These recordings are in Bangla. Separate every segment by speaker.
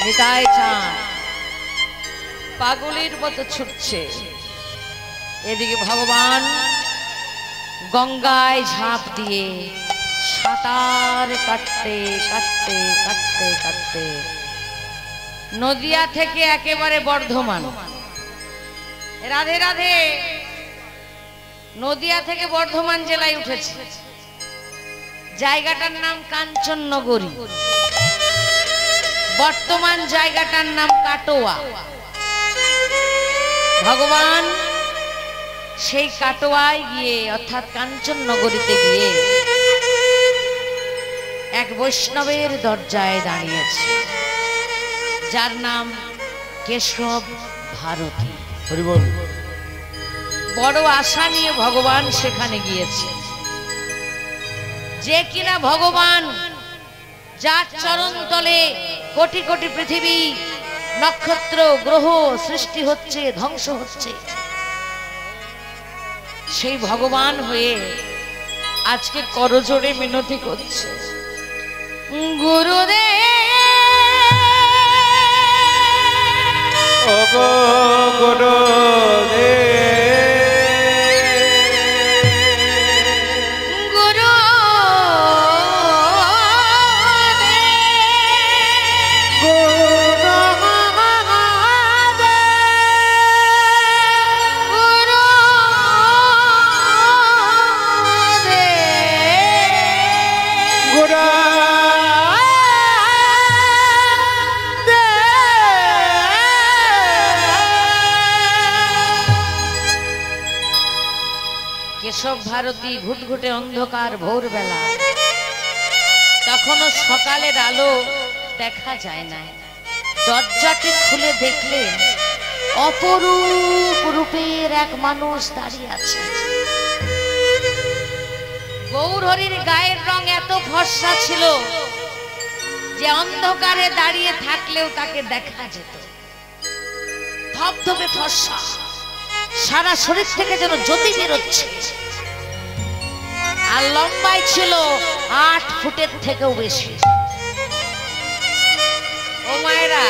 Speaker 1: নিতাই চাঁদ পাগলের মতো ছুটছে। এদিকে ভগবান গঙ্গায় ঝাঁপ দিয়ে সাঁতার কাটতে কাটতে কাটতে কাটতে নদিয়া থেকে একেবারে বর্ধমান। রাধে রাধে। নদিয়া থেকে বর্ধমান জেলায় উঠেছে। জায়গাটার নাম কাঞ্চননগরী, বর্তমান জায়গাটার নাম কাটোয়া। ভগবান সেই কাটোয়ায় গিয়ে অর্থাৎ কাঞ্চননগরীতে গিয়ে এক বৈষ্ণবের দরজায় দাঁড়িয়েছে, যার নাম কেশব ভারতী। বড় আশা নিয়ে ভগবান সেখানে গিয়েছে। যে কিনা ভগবান, যার চরণ তলে কোটি কোটি পৃথিবী, নক্ষত্র, গ্রহ সৃষ্টি হচ্ছে, ধ্বংস হচ্ছে, সেই ভগবান হয়ে আজকে করজোড়ে মিনতি করছে, গুরুদেব
Speaker 2: গুরুদেব
Speaker 1: কেশব ভারতী ঘুটঘুটে অন্ধকার ভোরবেলা, তখনও সকালের আলো দেখা যায় না। দরজাটি খুলে দেখলেন অপরূপ রূপের এক মানুষ দাঁড়িয়ে আছে। গৌরহরির গায়ের রং এত ফর্সা ছিল যে অন্ধকারে দাঁড়িয়ে থাকলেও তাকে দেখা যেত। ধবধবে ফর্সা, সারা শরীর থেকে যেন জ্যোতি বেরোচ্ছে। আর লম্বাই ছিল 8 ফুটের থেকেও বেশি। ও মায়েরা,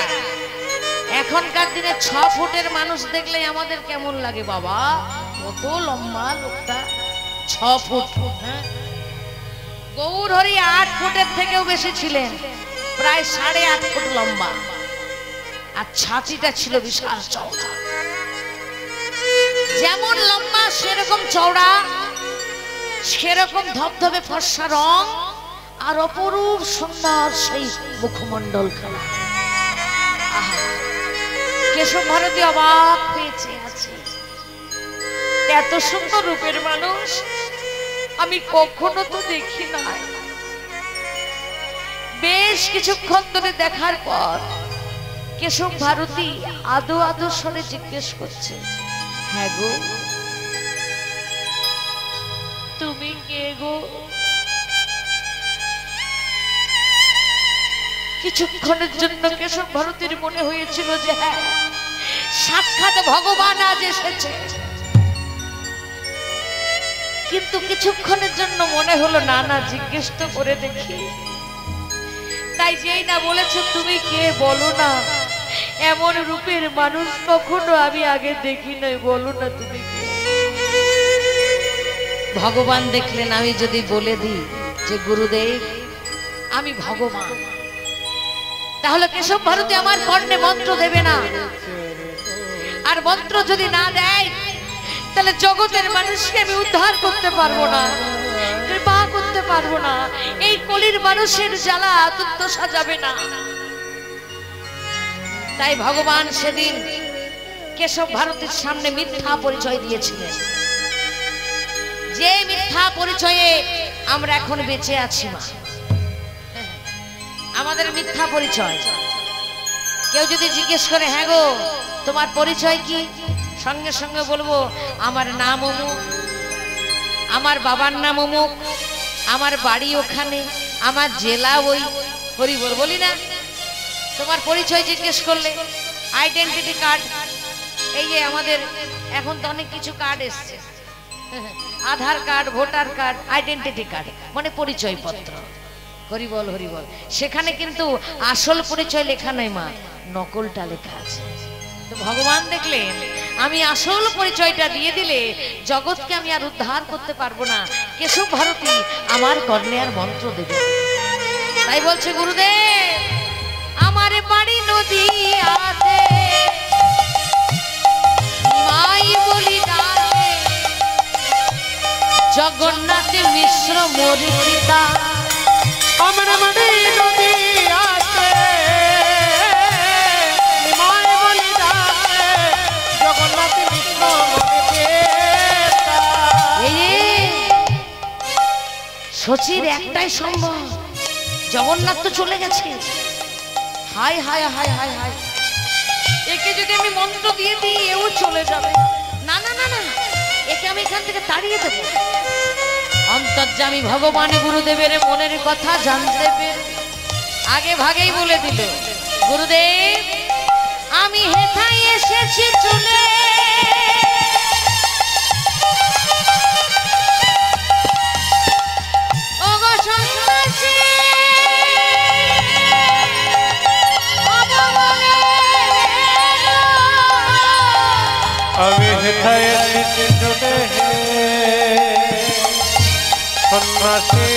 Speaker 1: এখনকার দিনে 6 ফুটের মানুষ দেখলে আমাদের কেমন লাগে? বাবা কত লম্বা লোকটা, 6 ফুট। গৌরহরি 8 ফুটের থেকেও বেশি ছিলেন, প্রায় 8.5 ফুট লম্বা। আর ছাতিটা ছিল বিশাল চওড়া। যেমন লম্বা সেরকম চওড়া, সেরকম ধবধবে ফর্সা রং, আর অপরূপ সুন্দর সেই মুখমণ্ডল খেলা। কেশব ভারতী অবাক হয়েছে আছে, এত সুন্দর রূপের মানুষ আমি কখনো তো দেখি নাই। বেশ কিছুক্ষণ ধরে দেখার পর কেশব ভারতী আদো আদো স্বরে জিজ্ঞেস করছে, হ্যাঁ গো, তুমি কে গো? কিছুক্ষণের জন্য কেশব ভারতীর মনে হয়েছিল যে হ্যাঁ, সাক্ষাৎ ভগবান আজ এসেছে। কিন্তু কিছুক্ষণের জন্য মনে হলো না না, জিজ্ঞেস তো করে দেখি। তাই যেই না বলেছে তুমি কে, বলো না, এমন রূপের মানুষ কখনো আমি আগে দেখি নাই, বলো না তুমি কে। ভগবান দেখলেন আমি যদি বলে দিই যে গুরুদেব আমি ভগবান, তাহলে কেশব ভারতী আমার কর্ণে মন্ত্র দেবে না। আর মন্ত্র যদি না দেয় তাহলে জগতের মানুষকে আমি উদ্ধার করতে পারবো না, কৃপা করতে পারবো না। এই কলির মানুষের জ্বালা দুর্দশা যাবে না। তাই ভগবান সেদিন কেশব ভারতীর সামনে মিথ্যা পরিচয় দিয়েছিলেন, যে মিথ্যা পরিচয়ে আমরা এখন বেঁচে আছি। মা, আমাদের মিথ্যা পরিচয়। কেউ যদি জিজ্ঞেস করে হ্যাঁ গো তোমার পরিচয় কি, সঙ্গে সঙ্গে বলবো আমার নাম অমুক, আমার বাবার নাম অমুক, আমার বাড়ি ওখানে, আমার জেলা ওই। হরি বল বলি না? তোমার পরিচয় জিজ্ঞেস করলে আইডেন্টিটি কার্ড, এই যে আমাদের এখন তো অনেক কিছু কার্ড এসছে, Aadhaar card, voter card, identity card মানে পরিচয় পত্র। হরি বল হরি বল। সেখানে কিন্তু আসল পরিচয় লেখা নাই মা, নকলটা লেখা আছে। তো ভগবান দেখলেন আমি আসল পরিচয়টা দিয়ে দিলে জগৎকে আমি আর উদ্ধার করতে পারবো না, কেশব ভারতী আমার কর্ণে আর মন্ত্র দেবে। তাই বলছে গুরুদেব আমার বাড়ি নদীয়াতে মাই বলি ডাকে, জগন্নাথ মিশ্র মোর পিতা।
Speaker 2: আমার বাড়ি নদীয়াতে মাই বলি ডাকে, জগন্নাথ মিশ্র মোর পিতা।
Speaker 1: শচীর একটাই সম্ভব, জগন্নাথ তো চলে গেছে। হায় হায় হায় হায় হায়, একে যদি আমি মন্ত্র দিয়ে দিই এও চলে যাবে। না না না না, একে আমি এখান থেকে তাড়িয়ে দেব। অন্তর্যামী ভগবান গুরুদেবের মনের কথা জানতে পেরে আগে ভাগেই বলে দিল, গুরুদেব আমি হেথায় এসেছি চলে,
Speaker 2: আমি হেথায় এসেছি চলে সন্ন্যাসী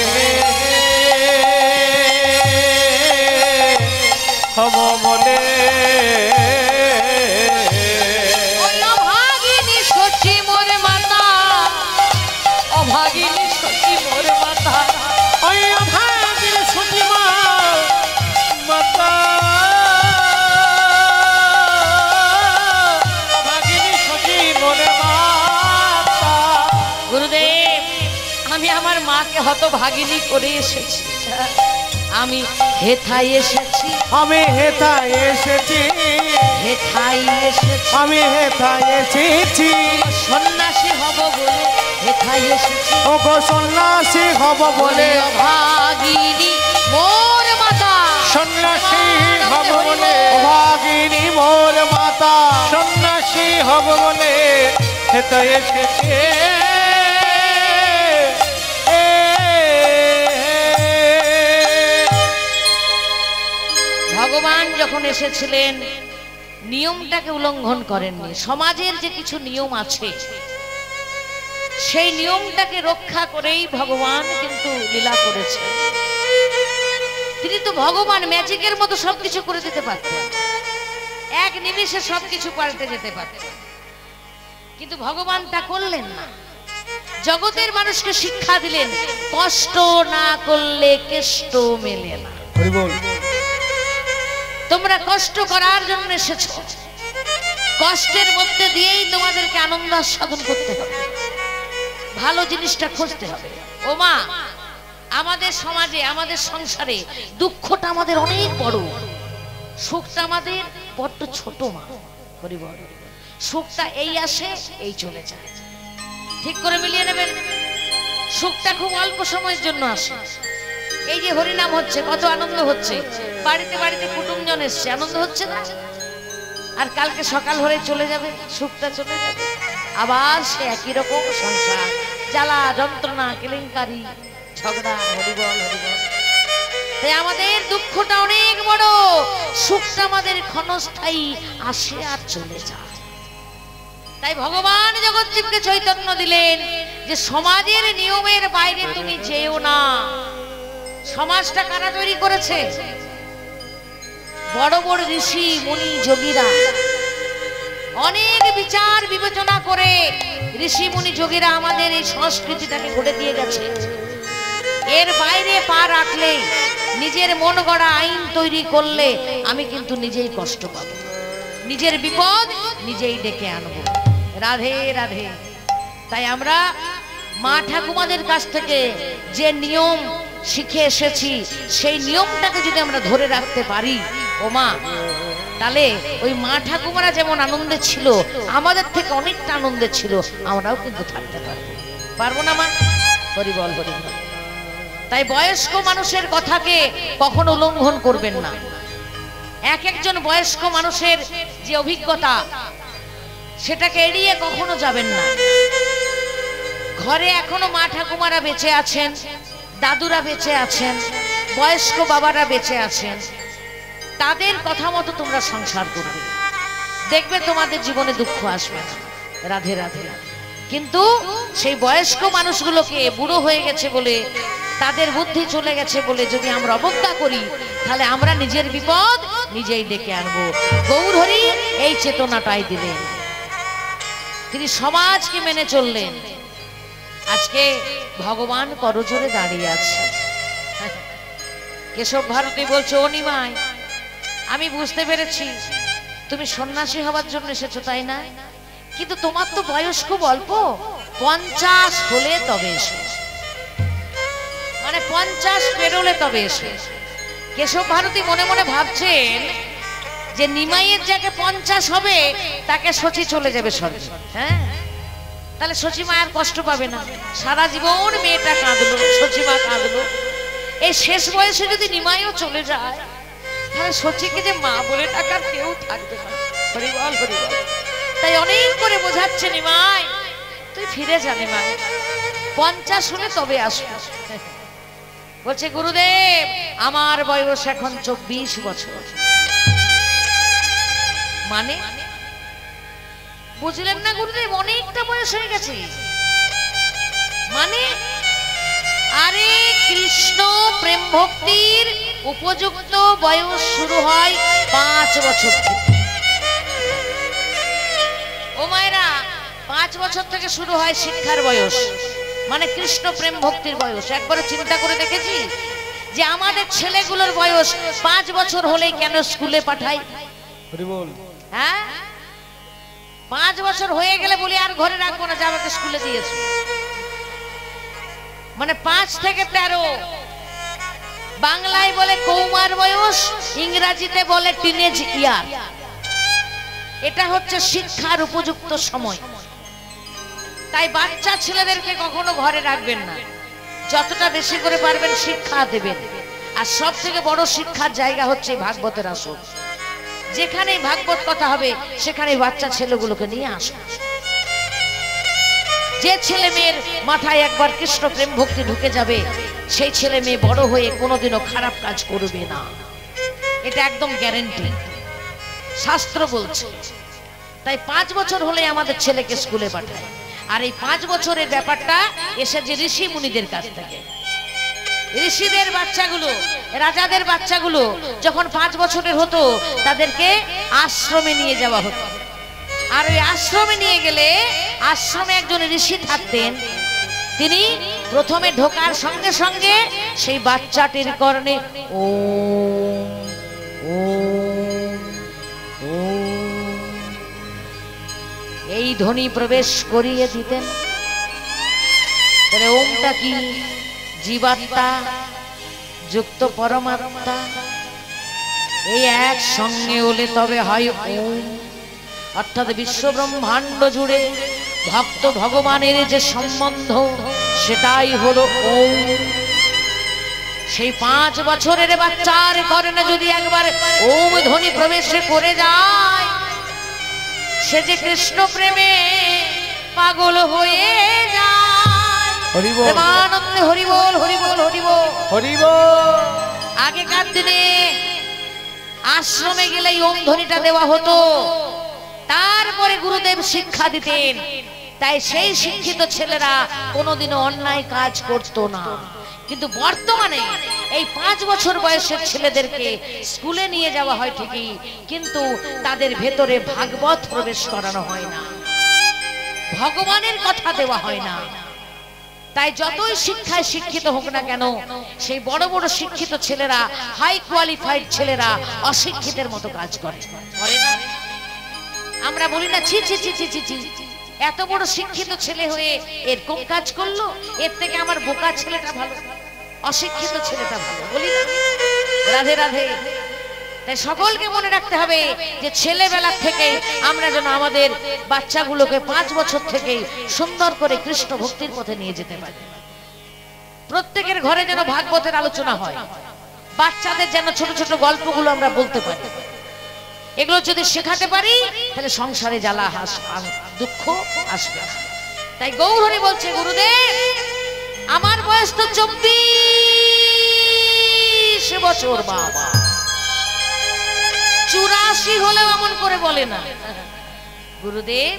Speaker 2: হব বলে।
Speaker 1: অভাগিনী সচি মোর মাতা, অভাগিনী সচি মোর মাতা,
Speaker 2: ওই অভাগিনী সচি মাতা, অভাগিনী সচি মোর মাতা।
Speaker 1: গুরুদেব আমি আমার মাকে হতভাগিনী করে এসেছি, আমি হেথায় এসেছি,
Speaker 2: আমি হেথায় এসেছি,
Speaker 1: হেথায় এসেছি,
Speaker 2: আমি হেথায় এসেছি,
Speaker 1: সন্ন্যাসী হব বলে হেথায় এসেছি।
Speaker 2: ও গো সন্ন্যাসী হব বলে,
Speaker 1: অভাগিনী মোর মাতা,
Speaker 2: সন্ন্যাসী হব বলে, অভাগিনী মোর মাতা, সন্ন্যাসী হব বলে হেথায় এসেছি।
Speaker 1: ভগবান যখন এসেছিলেন নিয়মটাকে উল্লঙ্ঘন করেননি। সমাজের যে কিছু নিয়ম আছে সেই নিয়মটাকে রক্ষা করেই ভগবান কিন্তু লীলা করেছেন। তিনি তো ভগবান, ম্যাজিকের মতো সবকিছু করে দিতে পারতেন, এক নিমিষে সবকিছু পাল্টে যেতে পারতেন, কিন্তু ভগবান তা করলেন না। জগতের মানুষকে শিক্ষা দিলেন কষ্ট না করলে কেষ্ট মেলে না। তোমরা কষ্ট করার জন্য এসেছো, কষ্টের মধ্যে দিয়েই তোমাদেরকে আনন্দ আস্বাদন করতে হবে, ভালো জিনিসটা খুঁজতে হবে। ও মা, আমাদের সমাজে আমাদের সংসারে দুঃখটা আমাদের অনেক বড়, সুখটা আমাদের বড্ড ছোট মা। হরিবল, সুখটা এই আসে এই চলে যায়, ঠিক করে মিলিয়ে নেবেন। সুখটা খুব অল্প সময়ের জন্য আসে। এই যে হরিনাম হচ্ছে কত আনন্দ হচ্ছে, বাড়িতে বাড়িতে কুটুমজন এসছে, আনন্দ হচ্ছে না? আর কালকে সকাল হয়ে চলে যাবে, সুখটা চলে যাবে, আবার সে একই রকম সংসার, জ্বালা যন্ত্রণা কেলেঙ্কারি ঝগড়া। হরিবল হরিবল। তাই আমাদের দুঃখটা অনেক বড়, সুখটা আমাদের ক্ষণস্থায়ী, আসে আর চলে যায়। তাই ভগবান জগৎজীবকে চৈতন্য দিলেন যে সমাজের নিয়মের বাইরে তুমি যেও না। সমাজটা কারা তৈরি করেছে? বড় বড় ঋষি মুনি যোগীরা, অনেক বিচার বিবেচনা করে ঋষি মুনি যোগীরা আমাদের এই সংস্কৃতিটাকে গড়ে দিয়ে গেছে। এর বাইরে পা রাখলে, নিজের মন গড়া আইন তৈরি করলে আমি কিন্তু নিজেই কষ্ট পাবো, নিজের বিপদ নিজেই ডেকে আনবো। রাধে রাধে। তাই আমরা মা ঠাকুমাদের কাছ থেকে যে নিয়ম শিখে এসেছি সেই নিয়মটাকে যদি আমরা ধরে রাখতে পারি ও মা, তাহলে ওই মা ঠাকুমারা যেমন আনন্দে ছিল, আমাদের থেকে অনেকটা আনন্দে ছিল, আমরাও কিন্তু থাকতে পারবো। পারবো না মা? হরিবল হরিবল। তাই বয়স্ক মানুষের কথাকে কখনো উল্লঙ্ঘন করবেন না। এক একজন বয়স্ক মানুষের যে অভিজ্ঞতা সেটাকে এড়িয়ে কখনো যাবেন না। ঘরে এখনো মা ঠাকুমারা বেঁচে আছেন, দাদুরা বেঁচে আছেন, বয়স্ক বাবারা বেঁচে আছেন, তাদের কথা মতো তোমরা সংসার করবে, দেখবে তোমাদের জীবনে দুঃখ আসবে না। রাধে রাধে। কিন্তু সেই বয়স্ক মানুষগুলোকে বুড়ো হয়ে গেছে বলে, তাদের বুদ্ধি চলে গেছে বলে যদি আমরা অবজ্ঞা করি, তাহলে আমরা নিজের বিপদ নিজেই ডেকে আনবো। গৌরহরি এই চেতনাটাই দিলেন, তিনি সমাজকে মেনে চললেন। আজকে ভগবান করজোড়ে দাঁড়িয়ে আছে। কেশব ভারতী বলছে, ও নিমাই, আমি বুঝতে পেরেছি তুমি সন্ন্যাসী হবার জন্য এসেছো, তাই না? কিন্তু তোমার তো বয়স খুব অল্প, 50 হলে তবে এসো, মানে 50 পেরোলে তবে এসো। কেশব ভারতী মনে মনে ভাবছেন যে নিমাইয়ের যাকে 50 হবে তাকে শচী চলে যাবে স্বর্গে। হ্যাঁ, তাহলে শচী মা আর কষ্ট পাবে না। সারা জীবন মেয়েটা কাঁদলো, শচী মা কাঁদলো। এই শেষ বয়সে যদি নিমাইও চলে যায়, তাহলে শচীকে যে মা বলে ডাকার কেউ থাকবে না। হরি বল, হরি বল। তাই অনেক করে বোঝাচ্ছে, নিমাই তুই ফিরে যা, নিমাই 50 হলে তবে আসবো। বলছে, গুরুদেব আমার বয়স এখন 24 বছর। মানে বুঝলেন না গুরুদেব, অনেকটা বয়স হয়ে গেছে। মানে আরে কৃষ্ণ প্রেম ভক্তির উপযুক্ত বয়স শুরু হয় 5 বছর থেকে। ও মায়েরা, 5 বছর থেকে শুরু হয় শিক্ষার বয়স, মানে কৃষ্ণ প্রেম ভক্তির বয়স। একবার চিন্তা করে দেখেছি যে আমাদের ছেলেগুলোর বয়স 5 বছর হলেই কেন স্কুলে পাঠাই? হ্যাঁ, 5 বছর হয়ে গেলে বলি আর ঘরে রাখবো না, যা আমাকে স্কুলে দিয়েছে। মানে 5 থেকে 13। বাংলায় বলে কৌমার বয়স, ইংরেজিতে বলে টিনেজ ইয়ার। এটা হচ্ছে শিক্ষার উপযুক্ত সময়। তাই বাচ্চা ছেলেদেরকে কখনো ঘরে রাখবেন না, যতটা বেশি করে পারবেন শিক্ষা দেবেন। আর সব থেকে বড় শিক্ষার জায়গা হচ্ছে ভাগবতের আসর। যেখানে ভাগবত কথা হবে সেখানে বাচ্চা ছেলেগুলোকে নিয়ে আসুন। যে ছেলে মেয়ের মাথায় একবার কৃষ্ণ প্রেম ভক্তি ঢুকে যাবে, সেই ছেলে মেয়ে বড় হয়ে কোনোদিনও খারাপ কাজ করবে না, এটা একদম গ্যারান্টি, শাস্ত্র বলছে। তাই 5 বছর হলে আমাদের ছেলেকে স্কুলে পাঠায়। আর এই 5 বছরের ব্যাপারটা এসেছে ঋষি মুনিদের কাছ থেকে। ঋষিদের বাচ্চাগুলো, রাজাদের বাচ্চাগুলো যখন 5 বছরের হতো, তাদেরকে আশ্রমে নিয়ে যাওয়া হতো। আর ওই আশ্রমে নিয়ে গেলে, আশ্রমে একজন ঋষি থাকতেন, তিনি প্রথমে ঢোকার সঙ্গে সঙ্গে সেই বাচ্চাটির কর্ণে ওম ওম ওম এই ধ্বনি প্রবেশ করিয়ে দিতেন। তাহলে ওমটা কি? জীবাত্মা যুক্ত পরমাত্মা, এই এক সঙ্গে হলে তবে হয় ওম। অর্থাৎ বিশ্ব ব্রহ্মাণ্ড জুড়ে ভক্ত ভগবানের যে সম্বন্ধ, সেটাই হলো ওম। সেই 5 বছরের বাচ্চার কর্ণে যদি একবার ওম ধ্বনি প্রবেশ করে যায়, সে যে কৃষ্ণ প্রেমে পাগল হয়ে যায়। প্রেমানন্দে হরি বল, হরি বল, হরি বল, হরি বল। আগেকার দিনে আশ্রমে গেলেই ওম ধ্বনিটা দেওয়া হতো, তারপরে গুরুদেব শিক্ষা দিতেন। তাই সেই শিক্ষিত ছেলেরা কোনোদিনও অন্যায় কাজ করতো না। কিন্তু বর্তমানে এই 5 বছর বয়সের ছেলেদেরকে স্কুলে নিয়ে যাওয়া হয় ঠিকই, কিন্তু তাদের ভেতরে ভাগবত প্রবেশ করানো হয় না, ভগবানের কথা দেওয়া হয় না। তাই যতই শিক্ষায় শিক্ষিত হোক না কেন, সেই বড় বড় শিক্ষিত ছেলেরা, হাই কোয়ালিফাইড ছেলেরা অশিক্ষিতের মতো কাজ করে না। আমরা বলি না, ছি ছি ছি ছি ছি ছি, এত বড় শিক্ষিত ছেলে হয়ে এরকম কাজ করলো, এর থেকে আমার বোকা ছেলেটা ভালো, অশিক্ষিত ছেলেটা ভালো, বলি না? রাধে রাধে। তাই সকলকে মনে রাখতে হবে যে ছেলেবেলা থেকে আমরা যেন আমাদের বাচ্চাগুলোকে 5 বছর থেকে সুন্দর করে কৃষ্ণ ভক্তির পথে নিয়ে যেতে পারি। প্রত্যেকের ঘরে যেন ভাগবতের আলোচনা হয়, বাচ্চাদের যেন ছোট ছোট গল্পগুলো আমরা বলতে পারি। এগুলো যদি শেখাতে পারি, তাহলে সংসারে জ্বালা দুঃখ আসবে। তাই গৌরহরি বলছে, গুরুদেব আমার বয়স তো 24, বছর বাবা, 84 হলেও এমন করে বলে না। গুরুদেব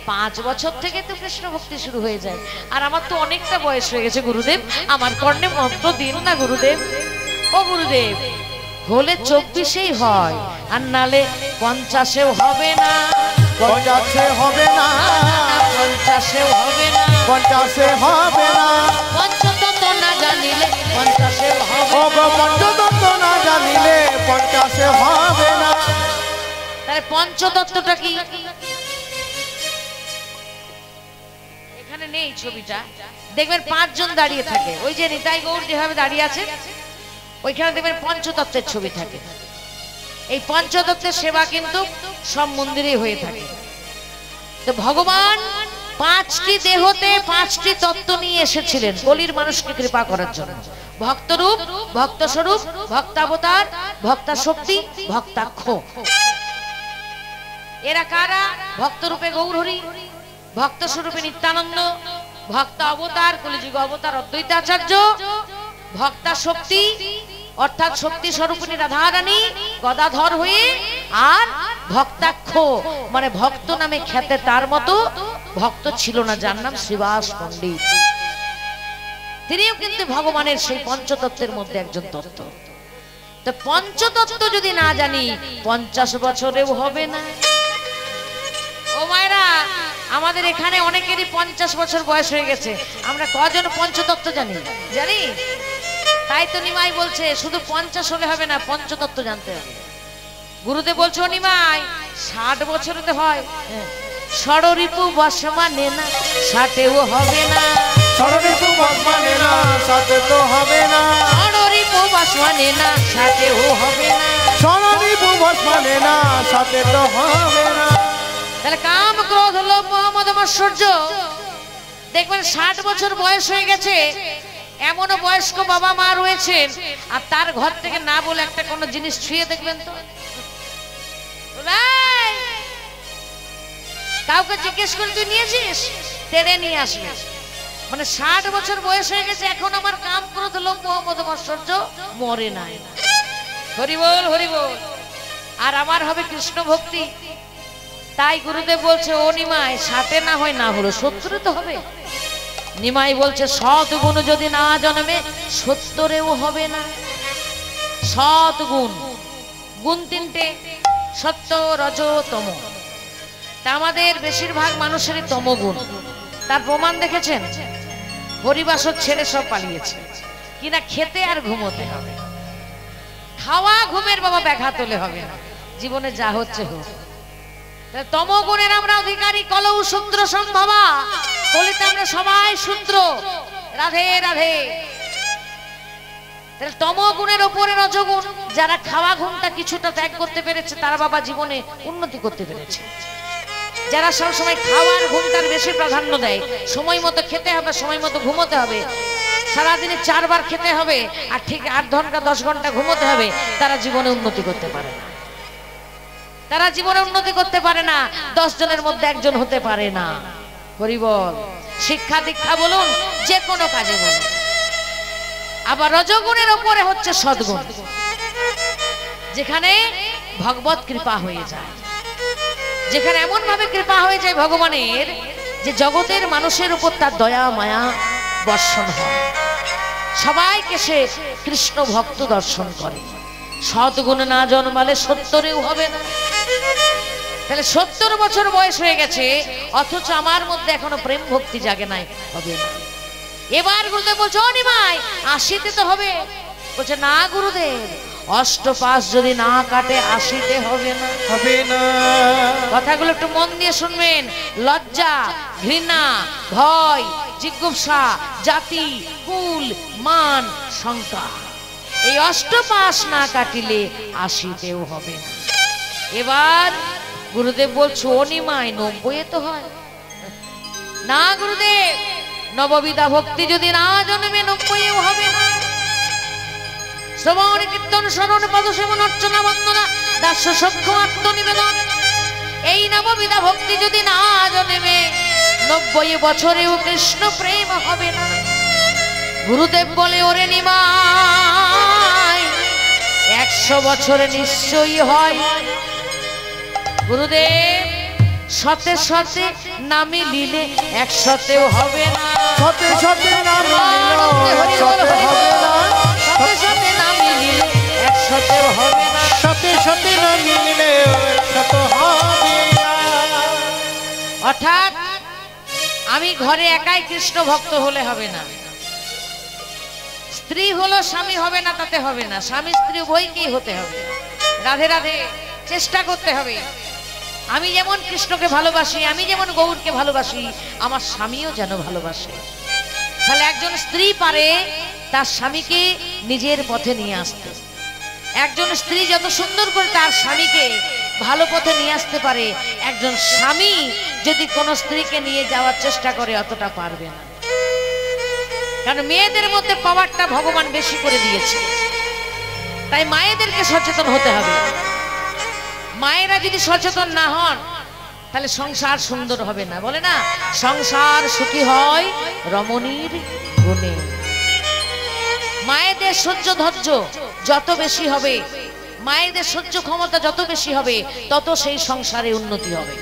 Speaker 1: 5 বছর থেকে তো কৃষ্ণ ভক্তি শুরু হয়ে যায়, আর আমার তো অনেকটা বয়স হয়ে গেছে গুরুদেব, আমার কর্ণে মন্ত্র দিন না গুরুদেব। ও গুরুদেব, হলে 24-এই হয়, আর নালে 50-এও হবে না।
Speaker 2: 50-এ হবে না,
Speaker 1: 50-এও হবে না,
Speaker 2: 50-এ হবে না।
Speaker 1: পঞ্চতত্ত্ব না জানিলে 50-এও হবে
Speaker 2: ও গো
Speaker 1: না।
Speaker 2: পঞ্চতত্ত্ব না জানিলে 50-এ হবে না।
Speaker 1: তাহলে পঞ্চতত্ত্বটা কি? এখানে নেই ছবিটা, দেখবেন 5 জন দাঁড়িয়ে থাকে, ওই যে নিতাই গৌর যেভাবে দাঁড়িয়ে আছে ওইখানে দেখবেন পঞ্চতত্ত্বের ছবি থাকে। এই পঞ্চতত্ত্বের সেবা কিন্তু সব মন্দিরেই হয়ে থাকে। তো ভগবান 5টি দেহতে 5টি তত্ত্ব নিয়ে এসেছিলেন কলির মানুষকে কৃপা করার জন্য। ভক্তরূপ, ভক্তস্বরূপ, ভক্তাবতার, ভক্তাশক্তি, ভক্তাক্ষ। এরা কারা? ভক্তরূপে গৌরহরি, ভক্তস্বরূপে নিত্যানন্দ, ভক্ত অবতার কলিযুগ অবতার অদ্বৈতাচার্য, ভক্তা শক্তি অর্থাৎ শক্তি স্বরূপিণী রাধারানী গদাধর হয়ে, আর ভক্তাক্ষ মানে ভক্ত নামে খ্যাতে তার মতো ভক্ত ছিল না, যার নাম শ্রীবাস পণ্ডিত। তিনিও কিন্তু ভগবানের সেই পঞ্চতত্ত্বের মধ্যে একজন তত্ত্ব। তো পঞ্চতত্ত্ব যদি না জানি 50 বছরেও হবে না। ও মায়েরা, আমাদের এখানে অনেকেরই 50 বছর বয়স হয়ে গেছে, আমরা কজন পঞ্চতত্ত্ব জানি? জানি? তাই তো নিমাই বলছে শুধু 50 হলে হবে না, পঞ্চতত্ত্ব জানতে হবে। গুরুদেব বলছো নিমাই 60 বছরেতে হয়, ষড়রিপু বসমানে না 60-এও হবে না।
Speaker 2: ষড়রিপু বসমানে না 60-এ তো হবে না।
Speaker 1: ষড়রিপু বসমানে না 60-এও হবে না।
Speaker 2: ষড়রিপু বসমানে না 60-এ তো হবে না।
Speaker 1: তাহলে কাম ক্রোধ লোভ মোহ মদ মাৎসর্য, দেখবেন 60 বছর বয়স হয়ে গেছে, এমনও বয়স্ক বাবা মা রয়েছেন, আর তার ঘর থেকে না বলে একটা কোনো জিনিস ছুঁয়ে দেখবেন তো, কাউকে জিজ্ঞেস করে তুই নিয়েছিস, তেড়ে নিয়ে আসবে। মানে 60 বছর বয়স হয়ে গেছে, এখন আমার কাম ক্রোধ লোভ মোহ মদ মাৎসর্য মরে নাই। হরি বল, হরি বল। আর আমার হবে কৃষ্ণ ভক্তি। তাই গুরুদেব বলছে ও নিমাই 60-এ না হয় না হলো 70-এ তো হবে। নিমাই বলছে সৎ গুণ যদি না জন্মে 70-এও হবে না। সৎ গুণ, গুণ 3টে, সত্য রজ তম। তা আমাদের বেশিরভাগ মানুষেরই তমগুণ। তার প্রমাণ দেখেছেন? হরিবাসর ছেড়ে সব পালিয়েছে কিনা, খেতে আর ঘুমোতে হবে। খাওয়া ঘুমের বাবা ব্যাঘাত হলে হবে না, জীবনে যা হচ্ছে হোক। তমগুণের আমরা অধিকারী, কলৌ শূদ্র সম্ভবা। কলিতে আমরা সবাই শূদ্র। রাধে রাধে। তমগুণের ওপরে রজগুণ, যারা খাওয়া ঘুমটা কিছুটা ত্যাগ করতে পেরেছে তারা বাবা জীবনে উন্নতি করতে পেরেছে। যারা সবসময় খাওয়ার ঘুমটার বেশি প্রাধান্য দেয়, সময় মতো খেতে হবে, সময় মতো ঘুমোতে হবে, সারাদিনে 4 বার খেতে হবে, আর ঠিক 8 ঘন্টা 10 ঘন্টা ঘুমোতে হবে, তারা জীবনে উন্নতি করতে পারে না। তারা জীবনে উন্নতি করতে পারে না, 10 জনের মধ্যে একজন হতে পারে না। হরি বল। শিক্ষা দীক্ষা বলুন, যে কোনো কাজে বলুন। আবার রজগুণের ওপরে হচ্ছে সদ্গুণ, যেখানে ভগবত কৃপা হয়ে যায়, যেখানে এমন ভাবে কৃপা হয়ে যায় ভগবানের যে জগতের মানুষের উপর তার দয়া মায়া বর্ষণ হয়, সবাইকে সে কৃষ্ণ ভক্ত দর্শন করে। সদ্গুণ না জন্মালে 70-এও হবে না। তাহলে 70 বছর বয়স হয়ে গেছে, অথচ আমার মধ্যে এখনো প্রেম ভক্তি জাগে নাই, হবে না। এবার গুরুদেব বলছে ও নিমাই 80-তে তো হবে। বলছে না গুরুদেব, অষ্টপাশ যদি না কাটে 80-তে হবে না,
Speaker 2: হবে না।
Speaker 1: কথাগুলো একটু মন দিয়ে শুনবেন। লজ্জা, ঘৃণা, ভয়, জিজ্ঞাসা, জাতি, কুল, মান, শঙ্কা, এই অষ্টপাশ না কাটিলে 80-তেও হবে না। এবার গুরুদেব বলছে ও নিমাই 90-এ তো হয় না গুরুদেব, নববিধা ভক্তি যদি না জন্মে 90-এও হবে না। শ্রবণ কীর্তন শরণ পদ সেবন অর্চনা বন্দনা দাস্য সখ্য আত্মনিবেদন, এই নববিধা ভক্তি যদি না জন্মে 90 বছরেও কৃষ্ণ প্রেম হবে না। গুরুদেব বলে ওরে নিমাই 100 বছরে নিশ্চয়ই হয়। গুরুদেব শতে শতে নামে লিলে 100তেও হবে না।
Speaker 2: শতে শতে নামে লিলে 100 হবে না।
Speaker 1: শতে শতে নামে লিলে 100তেও হবে না।
Speaker 2: শতে শতে নামে লিলে 100 হবে না।
Speaker 1: অর্থাৎ আমি ঘরে একাই কৃষ্ণ ভক্ত হলে হবে না, স্ত্রী হলো স্বামী হবে না তাতে হবে না, স্বামী স্ত্রী উভয়কেই হতে হবে। রাধে রাধে চেষ্টা করতে হবে। আমি যেমন কৃষ্ণকে ভালোবাসি, আমি যেমন গৌরকে ভালোবাসি, আমার স্বামীও যেন ভালোবাসে। তাহলে একজন স্ত্রী পারে তার স্বামীকে নিজের পথে নিয়ে আসতে। একজন স্ত্রী যত সুন্দর করে তার স্বামীকে ভালো পথে নিয়ে আসতে পারে, একজন স্বামী যদি কোনো স্ত্রীকে নিয়ে যাওয়ার চেষ্টা করে অতটা পারবে না। কারণ মেয়েদের মধ্যে পাওয়ারটা ভগবান বেশি করে দিয়েছে, তাই মায়েদেরকে সচেতন হতে হবে। মায়েরা যদি সচেতন না হন তাহলে সংসার সুন্দর হবে না। বলে না, সংসার সুখী হয় রমণীর গুণে। মায়েদের সহ্য ধৈর্য যত বেশি হবে, মায়েদের সহ্য ক্ষমতা যত বেশি হবে, তত সেই সংসারে উন্নতি হবে।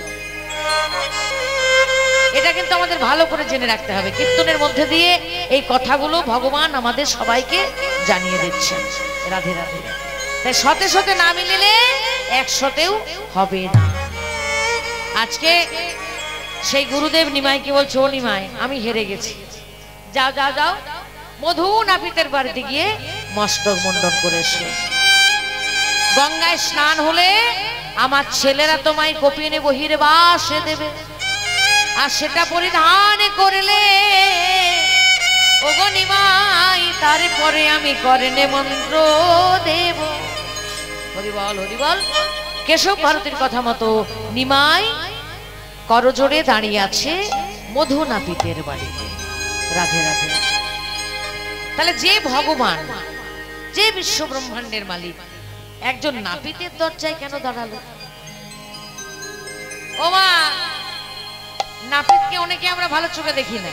Speaker 1: এটা কিন্তু আমাদের ভালো করে জেনে রাখতে হবে। কীর্তনের মধ্যে দিয়ে এই কথাগুলো ভগবান আমাদের সবাইকে জানিয়ে দিচ্ছেন। রাধে রাধে। তাই শতে শতে না মিলিলে 100তেও হবে না। আজকে সেই গুরুদেব নিমাইকে বলছে, ও নিমাই আমি হেরে গেছি, যাও যাও যাও মধু নাপিতের বাড়িতে গিয়ে মস্তক মুন্ডন করে এসো। গঙ্গায় স্নান হলে আমার ছেলেরা তোমায় কপিয়ে বহিরে বাসে দেবে, আর সেটা পরিধান করলে ওগো নিমাই তারপরে আমি করনে মন্ত্র দেব। হরিবল হরিবল। কেশব ভারতীর কথা মতো নিমাই করজোড়ে দাঁড়িয়ে আছে মধু নাপিতের বাড়িতে। রাধে রাধে। তাহলে যে ভগবান, যে বিশ্ব ব্রহ্মাণ্ডের মালিক, একজন নাপিতের দরজায় কেন দাঁড়ালো? ও মা, নাপিতকে অনেকে আমরা ভালো চোখে দেখি না,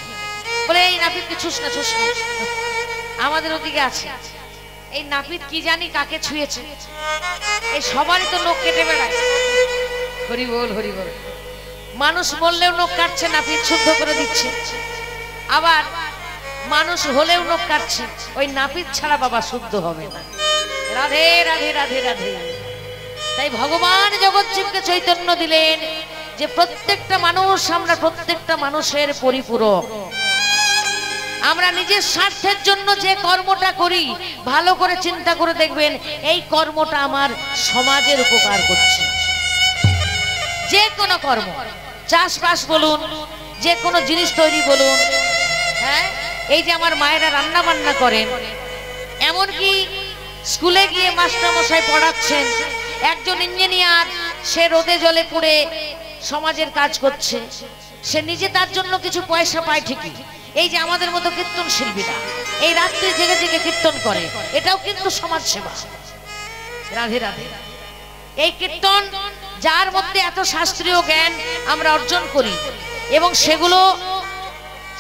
Speaker 1: বলে এই নাপিতকে ছুস না ছুস না। আমাদের ওদিকে আছে এই নাপিত কি জানি কাকে ছুঁয়েছে, এই সবারই তো নখ কেটে বেড়ায়। হরি বল হরি বল। মানুষ বললেও নখ কাটছে, নাপিত শুদ্ধ করে দিচ্ছে। আবার মানুষ হলেও নখ কাটছে, ওই নাপিত ছাড়া বাবা শুদ্ধ হবে না। রাধে রাধে রাধে রাধে। তাই ভগবান জগৎজীবকে চৈতন্য দিলেন যে প্রত্যেকটা মানুষ, আমরা প্রত্যেকটা মানুষের পরিপূরক। আমরা নিজের স্বার্থের জন্য যে কর্মটা করি, ভালো করে চিন্তা করে দেখবেন এই কর্মটা আমার সমাজের উপকার করছে। যে কোনো কর্ম, চাষবাস বলুন, যে কোনো জিনিস তৈরি বলুন, হ্যাঁ, এই যে আমার মায়েরা রান্না বান্না করেন, এমনকি স্কুলে গিয়ে মাস্টার মশাই পড়াচ্ছেন, একজন ইঞ্জিনিয়ার সে রোদে জলে পুড়ে সমাজের কাজ করছে, সে নিজে তার জন্য কিছু পয়সা পায় ঠিকই। এই যে আমাদের মতো কীর্তন শিল্পীরা এই রাত্রি জেগে জেগে কীর্তন করে, এটাও কিন্তু সমাজ সেবা। রাধে রাধে। এই কীর্তন যার মধ্যে এত শাস্ত্রীয় জ্ঞান আমরা অর্জন করি এবং সেগুলো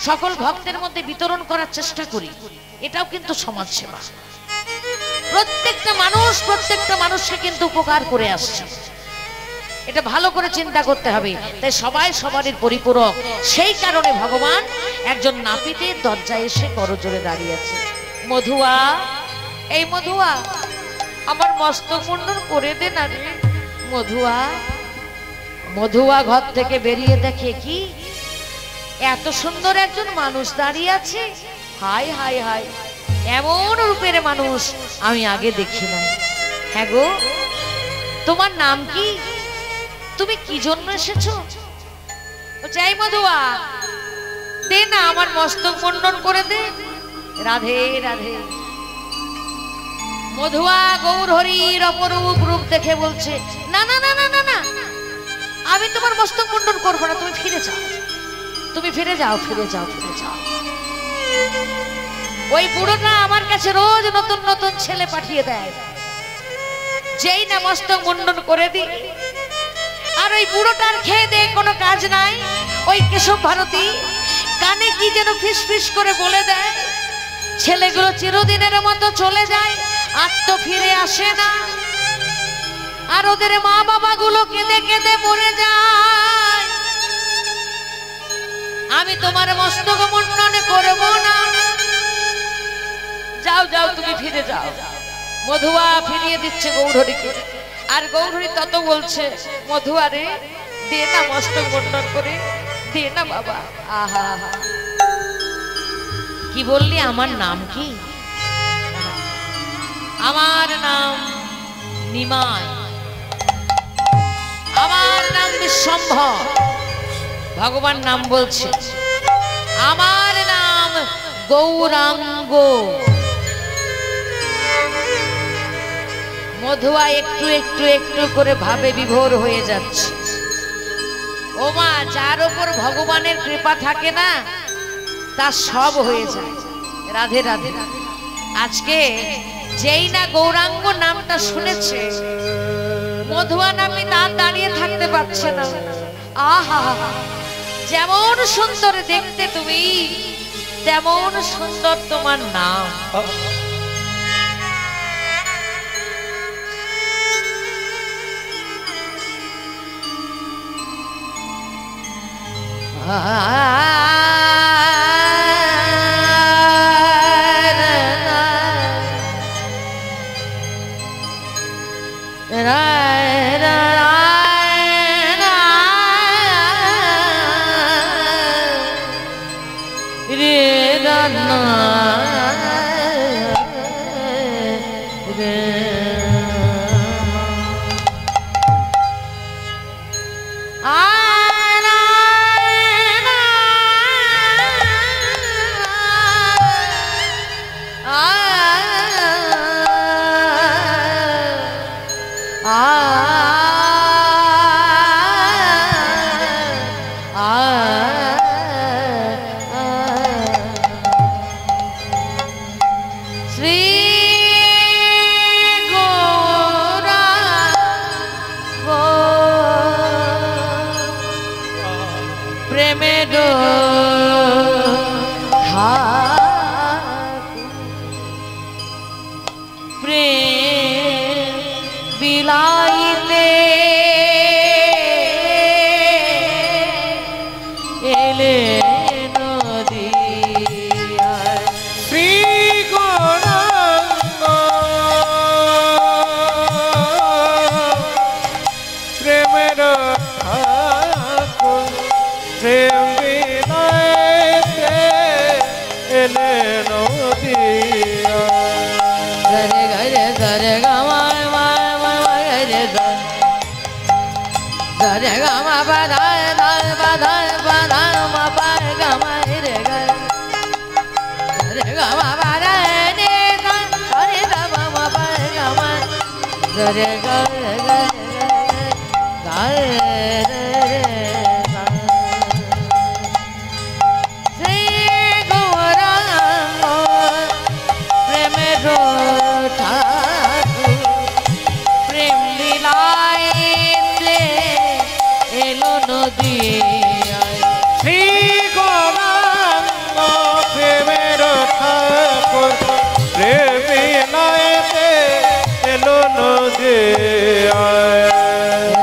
Speaker 1: সকল ভক্তের মধ্যে বিতরণ করার চেষ্টা করি, এটাও কিন্তু সমাজ সেবা। প্রত্যেকটা মানুষ প্রত্যেকটা মানুষকে কিন্তু উপকার করে আসছে, এটা ভালো করে চিন্তা করতে হবে। তাই সবাই সবারই পরিপূরক। সেই কারণে ভগবান একজন নাপিতের দরজায় এসে করজোড়ে দাঁড়িয়ে আছে। মধুয়া, এই মধুয়া আমার মস্তক মুন্ডন করে দে না রে মধুয়া। মধুয়া ঘর থেকে বেরিয়ে দেখে কি এত সুন্দর একজন মানুষ দাঁড়িয়ে আছে। হাই হাই হাই, এমন রূপের মানুষ আমি আগে দেখি নাই। হ্যাঁ গো, তোমার নাম কি? তুমি কি জন্য এসেছো? চাই মধুয়া, দে না আমার মস্তক মুন্ডন করে দে। রাধে রাধে। মধুয়া গৌর হরির অপরূপ রূপ দেখে বলছে, না না না না না না, আমি তোমার মস্তক মুন্ডন করবো না, তুমি ফিরে যাও, তুমি ফিরে যাও, ফিরে যাও, ফিরে যাও। ওই বুড়োটা আমার কাছে রোজ নতুন নতুন ছেলে পাঠিয়ে দেয়, যেই না মস্তক মুন্ডন করে দিই, আর ওই বুড়োটার খেয়ে দে কোনো কাজ নাই। ওই কেশব ভারতী কানে কি যেন ফিস ফিস করে বলে দেয়, ছেলেগুলো চিরদিনের মতো চলে যায়, আর তো ফিরে আসে না। আর ওদের মা বাবা গুলো কেঁদে কেঁদে মরে যায়। আমি তোমার মস্তক মুন্ডন করব না। যাও যাও, তুমি ফিরে যাও। মধুয়া ফিরিয়ে দিচ্ছে গৌরহরিকে। আর গৌরহরি তত বলছে, মধুয়া রে, দে না মস্তক মুন্ডন করে, দে না বাবা। আহা, কি বললি? আমার নাম কি? আমার নাম নিমাই, আমার নাম বিশ্বম্ভর। ভগবান নাম বলছে। আমার নাম গৌরাঙ্গ। মধুয়া একটু একটু একটু করে ভাবে বিভোর হয়ে যাচ্ছে। ও মা, যার উপর ভগবানের কৃপা থাকে না, তার সব হয়ে যায়। রাধে রাধে। আজকে যেই না গৌরাঙ্গ নামটা শুনেছে, মধুয়া নামে তার দাঁড়িয়ে থাকতে পারছে না। আহা, যেমন সুন্দর দেখতে তুমি, তেমন সুন্দর তোমার নাম।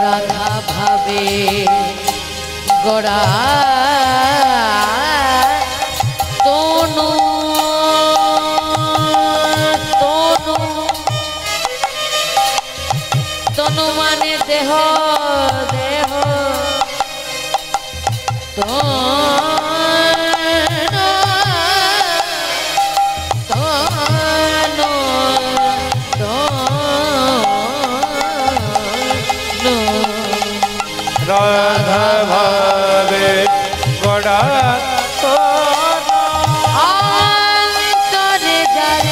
Speaker 3: রাধা ভাবে গড়া তনু তনু তনু মানে দেহ দেহ
Speaker 2: রাধা ভাবে গড়া
Speaker 3: অন্তরে যার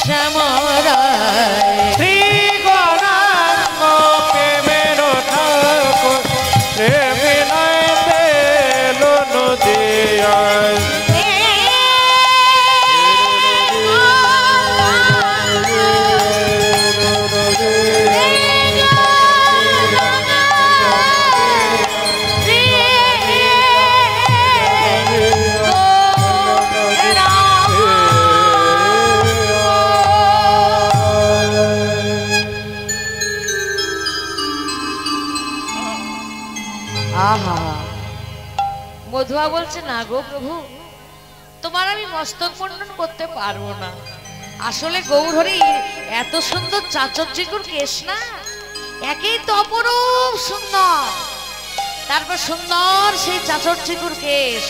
Speaker 3: শ্যামরায়
Speaker 2: শ্রী গৌরাঙ্গ প্রেমের ঠাকুর প্রেমে নয় নদী
Speaker 1: আহা, মধুয়া বলছে না গো প্রভু, তোমার আমি মস্তক মণ্ডন করতে পারবো না। আসলে গৌরহরি এত সুন্দর চাচর চিকুর কেশ না, একেই তো অপরূপ সুন্দর, তারপর সুন্দর সেই চাচর চিকুর কেশ,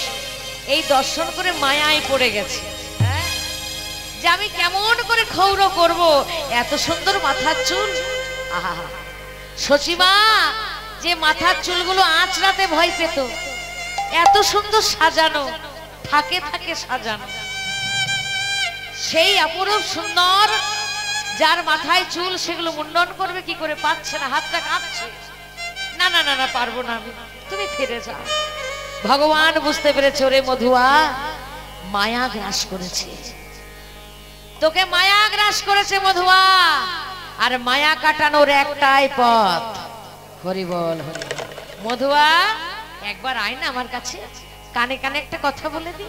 Speaker 1: এই দর্শন করে মায়ায় পড়ে গেছে যে আমি কেমন করে ক্ষৌর করব এত সুন্দর মাথার চুল। আহা, সচিমা যে মাথার চুলগুলো আঁচড়াতে ভয় পেত, এত সুন্দর সাজানো, থাকে থাকে সাজানো, সেই অপরূপ সুন্দর যার মাথায় চুল সেগুলো মুন্ডন করবে কি করে, পাচ্ছে না, হাতটা কাঁপছে। না না না না, পারবো না আমি, তুমি ফিরে যাও। ভগবান বুঝতে পেরেছে, ওরে মধুয়া, মায়া গ্রাস করেছে তোকে, মায়া গ্রাস করেছে মধুয়া, আর মায়া কাটানোর একটাই পথ, হরি বল হরি বল। মধুয়া একবার আয় না আমার কাছে, কানে কানে একটা কথা বলে দি।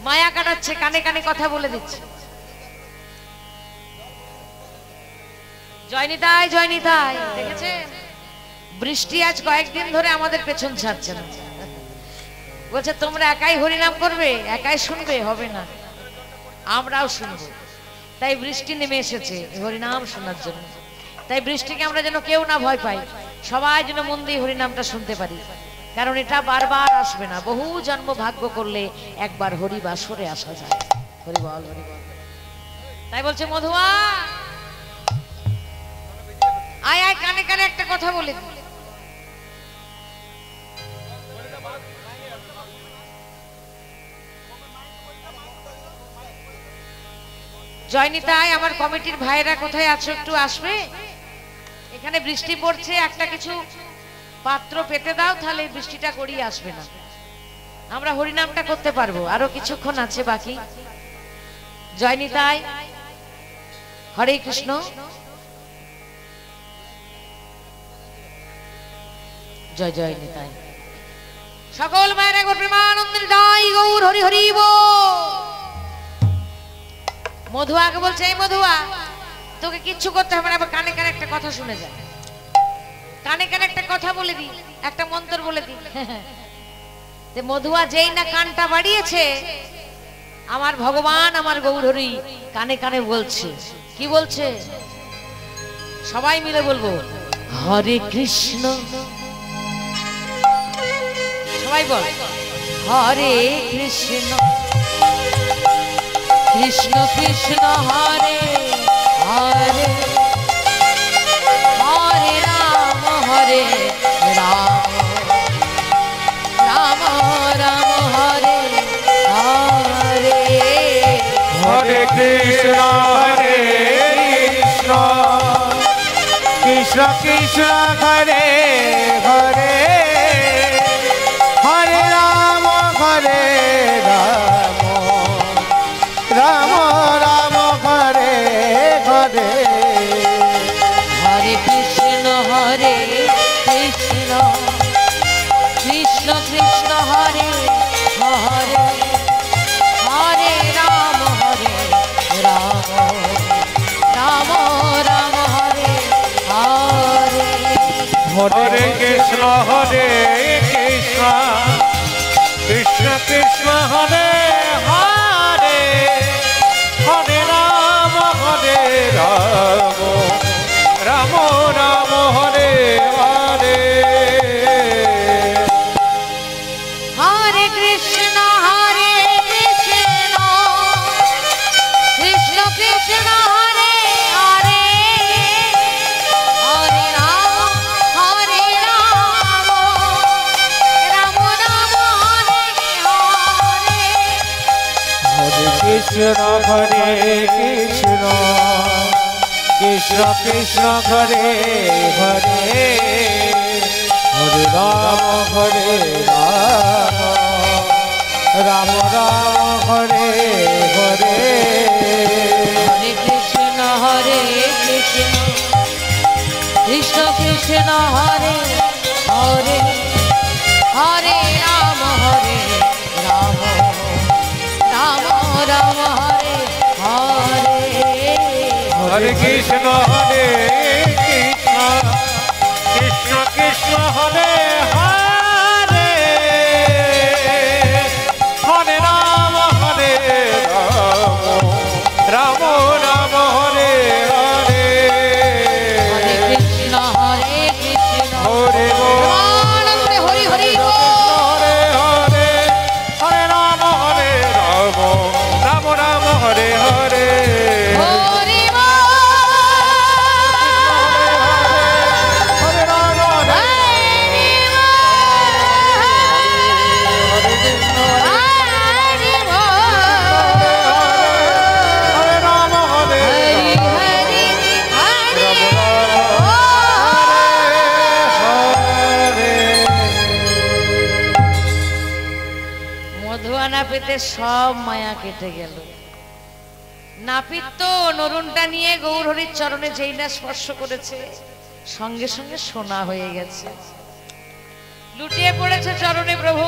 Speaker 1: মায়া কাটাচ্ছে, কানে কানে কথা বলে দিচ্ছে। জয়নিতাই জয়নিতাই, দেখেছে বৃষ্টি আজ কয়েকদিন ধরে আমাদের পেছন ছাড়ছে না, বলছে তোমরা একাই হরিনাম করবে, একাই শুনবে, হবে না, আমরাও শুনবো। তাই বৃষ্টি নেমে এসেছে হরিনাম শোনার জন্য। তাই বৃষ্টিকে আমরা যেন কেউ না ভয় পাই, সবাই যেন মন দিয়ে হরিনামটা শুনতে পারি, কারণ এটা বারবার আসবে না, বহু জন্ম ভাগ্য করলে একবার হরি বাসরে আসা যায়। হরি বল হরি বল। তাই বলছে মধুয়া, আয় আয়, কানে কানে একটা কথা বলে দি। জয়নিতাই, আমার কমিটির ভাইরা কোথায় আছো, একটু আসবে, এখানে বৃষ্টি পড়ছে, একটা কিছু পাত্র পেতে দাও, তাহলে বৃষ্টিটা গড়িয়ে আসবে না, আমরা হরিনামটা করতে পারবো, আরো কিছুক্ষণ আছে বাকি। জয়নিতাই, হরে কৃষ্ণ। জয় জয় নিতাই। সকল মায়েরা গো প্রেমানন্দের দাই গৌর হরি হরি বল। মধুয়াকে বলছে, এই মধুয়া, তোকে কিচ্ছু করতে হবে না, আবার কানে কানে একটা কথা শুনে যা, কানে কানে একটা কথা বলে দি, একটা মন্ত্র বলে দি। মধুয়া যেই না কানটা বাড়িয়েছে, আমার ভগবান আমার গৌর হরি কানে কানে বলছে, কি বলছে, সবাই মিলে বলবো, হরে কৃষ্ণ, সবাই বল, হরে কৃষ্ণ কৃষ্ণ কৃষ্ণ হরে হরে, হরে রাম রাম রাম হরে হরে,
Speaker 2: হরে কৃষ্ণ কৃষ্ণ কৃষ্ণ হরে হরে, হরে রাম রাম রাম হরে হরে।
Speaker 3: হরে কৃষ্ণ কৃষ্ণ কৃষ্ণ হরে হরে, হরে রাম রাম রাম হরে হরে।
Speaker 2: হরে কৃষ্ণ কৃষ্ণ কৃষ্ণ হরে হরে, হরে রাম রাম রাম হরে হরে।
Speaker 3: হরে কৃষ্ণ কৃষ্ণ কৃষ্ণ হরে হরে, হরে রাম রাম রাম হরে হরে।
Speaker 2: হরে কৃষ্ণ কৃষ্ণ কৃষ্ণ কৃষ্ণ হরে হরে, হরে রাম রাম রাম হরে হরে।
Speaker 3: হরে কৃষ্ণ কৃষ্ণ কৃষ্ণ হরে হরে, হরে রাম রাম রাম হরে হরে।
Speaker 2: হরে কৃষ্ণ কৃষ্ণ কৃষ্ণ কৃষ্ণ হরে
Speaker 1: না পেতে সব মায়া কেটে গেল। নাপিত তো নরুনটা নিয়ে গৌরহরির চরণে যেই না স্পর্শ করেছে সঙ্গে সঙ্গে সোনা হয়ে গেছে, লুটিয়ে পড়েছে চরণে। প্রভু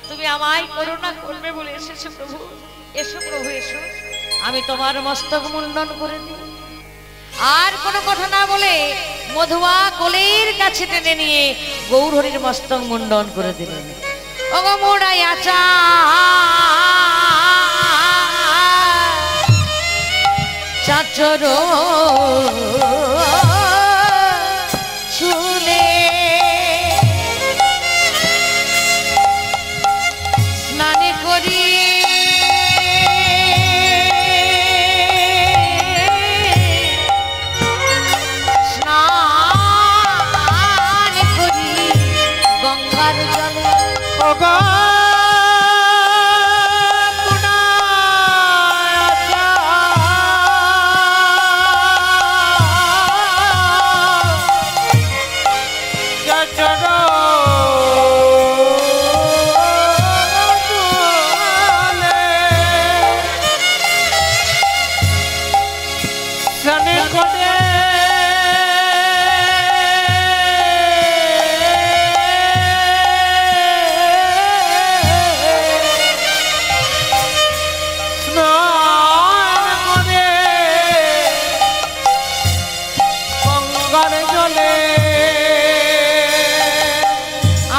Speaker 1: তুমি আমায় করুণা করবে বলে এসেছো প্রভু, এসো প্রভু এসো, আমি তোমার মস্তক মুন্ডন করে দিই। আর কোনো কথা না বলে মধুয়া কোলের কাছে টেনে নিয়ে গৌরহরির মস্তক মুন্ডন করে দিলেন। ওগো মোড়াই আচা চাচর চুলে স্নানে করি গঙ্গার জলে।
Speaker 2: ওগো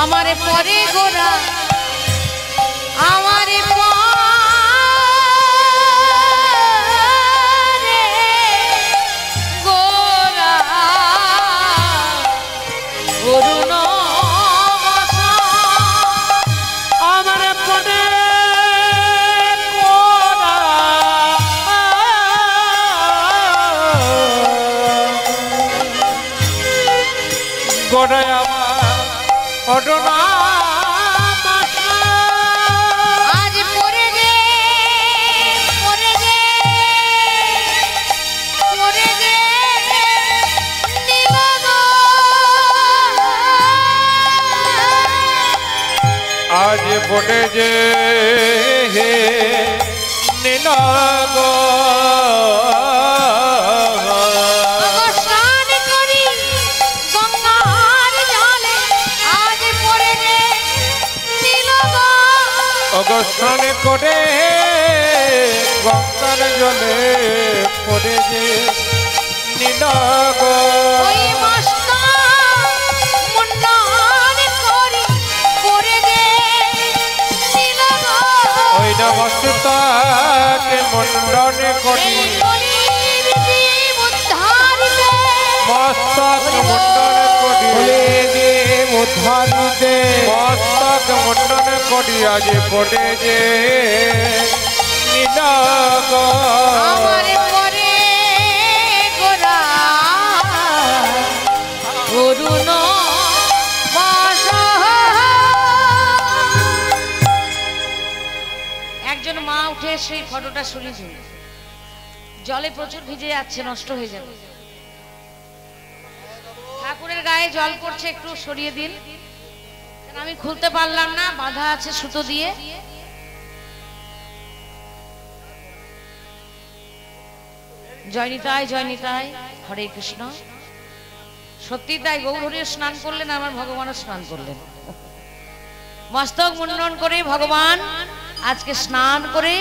Speaker 1: আমারে পরে গোরা আমারে গোরা অরুণ
Speaker 2: আমার পদে গোরা গোড়ায় আমার অডনা
Speaker 1: আজ পরে গে পরে গে পরে গে নীলগ
Speaker 2: আজ বনে যে হে নীলগ
Speaker 1: স্নান করি গঙ্গার জলে আজ পরে গে নীলগ
Speaker 2: অগস্থান করে গঙ্গার জলে পড়ে যে নীলগ
Speaker 1: ওই মস্তক মুন্ডন করি পরে গে নীলগ
Speaker 2: ওই নমস্তাকে মণ্ডন করি
Speaker 1: এই কলির জীব উদ্ধারিতে
Speaker 2: মস্তক মণ্ডন করি উদ্ধারিতে মস্তক মণ্ডন করি আজ পড়ে যে নীলগ
Speaker 1: আমার পরে গোরা অরুণ বাস। একজন মা উঠে সেই ফটোটা শুনেছে, জলে প্রচুর ভিজে যাচ্ছে, নষ্ট হয়ে যাবে। ঠাকুরের গায়ে জল পড়ছে, একটু সরিয়ে দিন, কারণ আমি খুলতে পারলাম না, বাঁধা আছে সুতো দিয়ে। জয় নিতাই জয় নিতাই, হরে কৃষ্ণ। সত্যি তাই, গৌরহরিও স্নান করলেন, আমার ভগবানও স্নান করলেন। মস্তক মুন্ডন করে ভগবান আজকে স্নান করে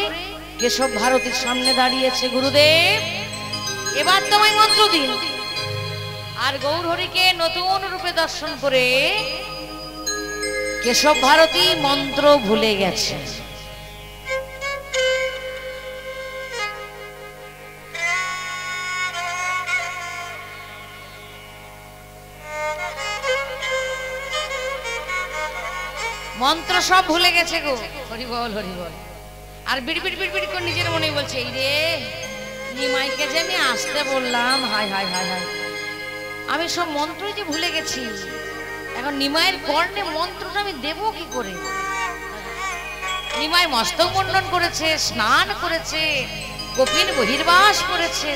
Speaker 1: কেশব ভারতীর সামনে দাঁড়িয়েছে। গুরুদেব এবার তোমায় মন্ত্র দিন। আর গৌরহরিকে নতুন রূপে দর্শন করে কেশব ভারতী মন্ত্র ভুলে গেছে। মন্ত্র সব ভুলে গেছে গো, হরি বল হরি বল। আর বিড়বিড় বিড়বিড় করে নিজের মনে বলছে, এই রে নিমাইকে যে আমি আসতে বললাম, হাই হাই হাই হাই, আমি সব মন্ত্রই যে ভুলে গেছি, এখন নিমাইয়ের কর্ণে মন্ত্রটা আমি দেবো কি করে? নিমাই মস্তক মুন্ডন করেছে, স্নান করেছে, কপিন বহির্বাস করেছে,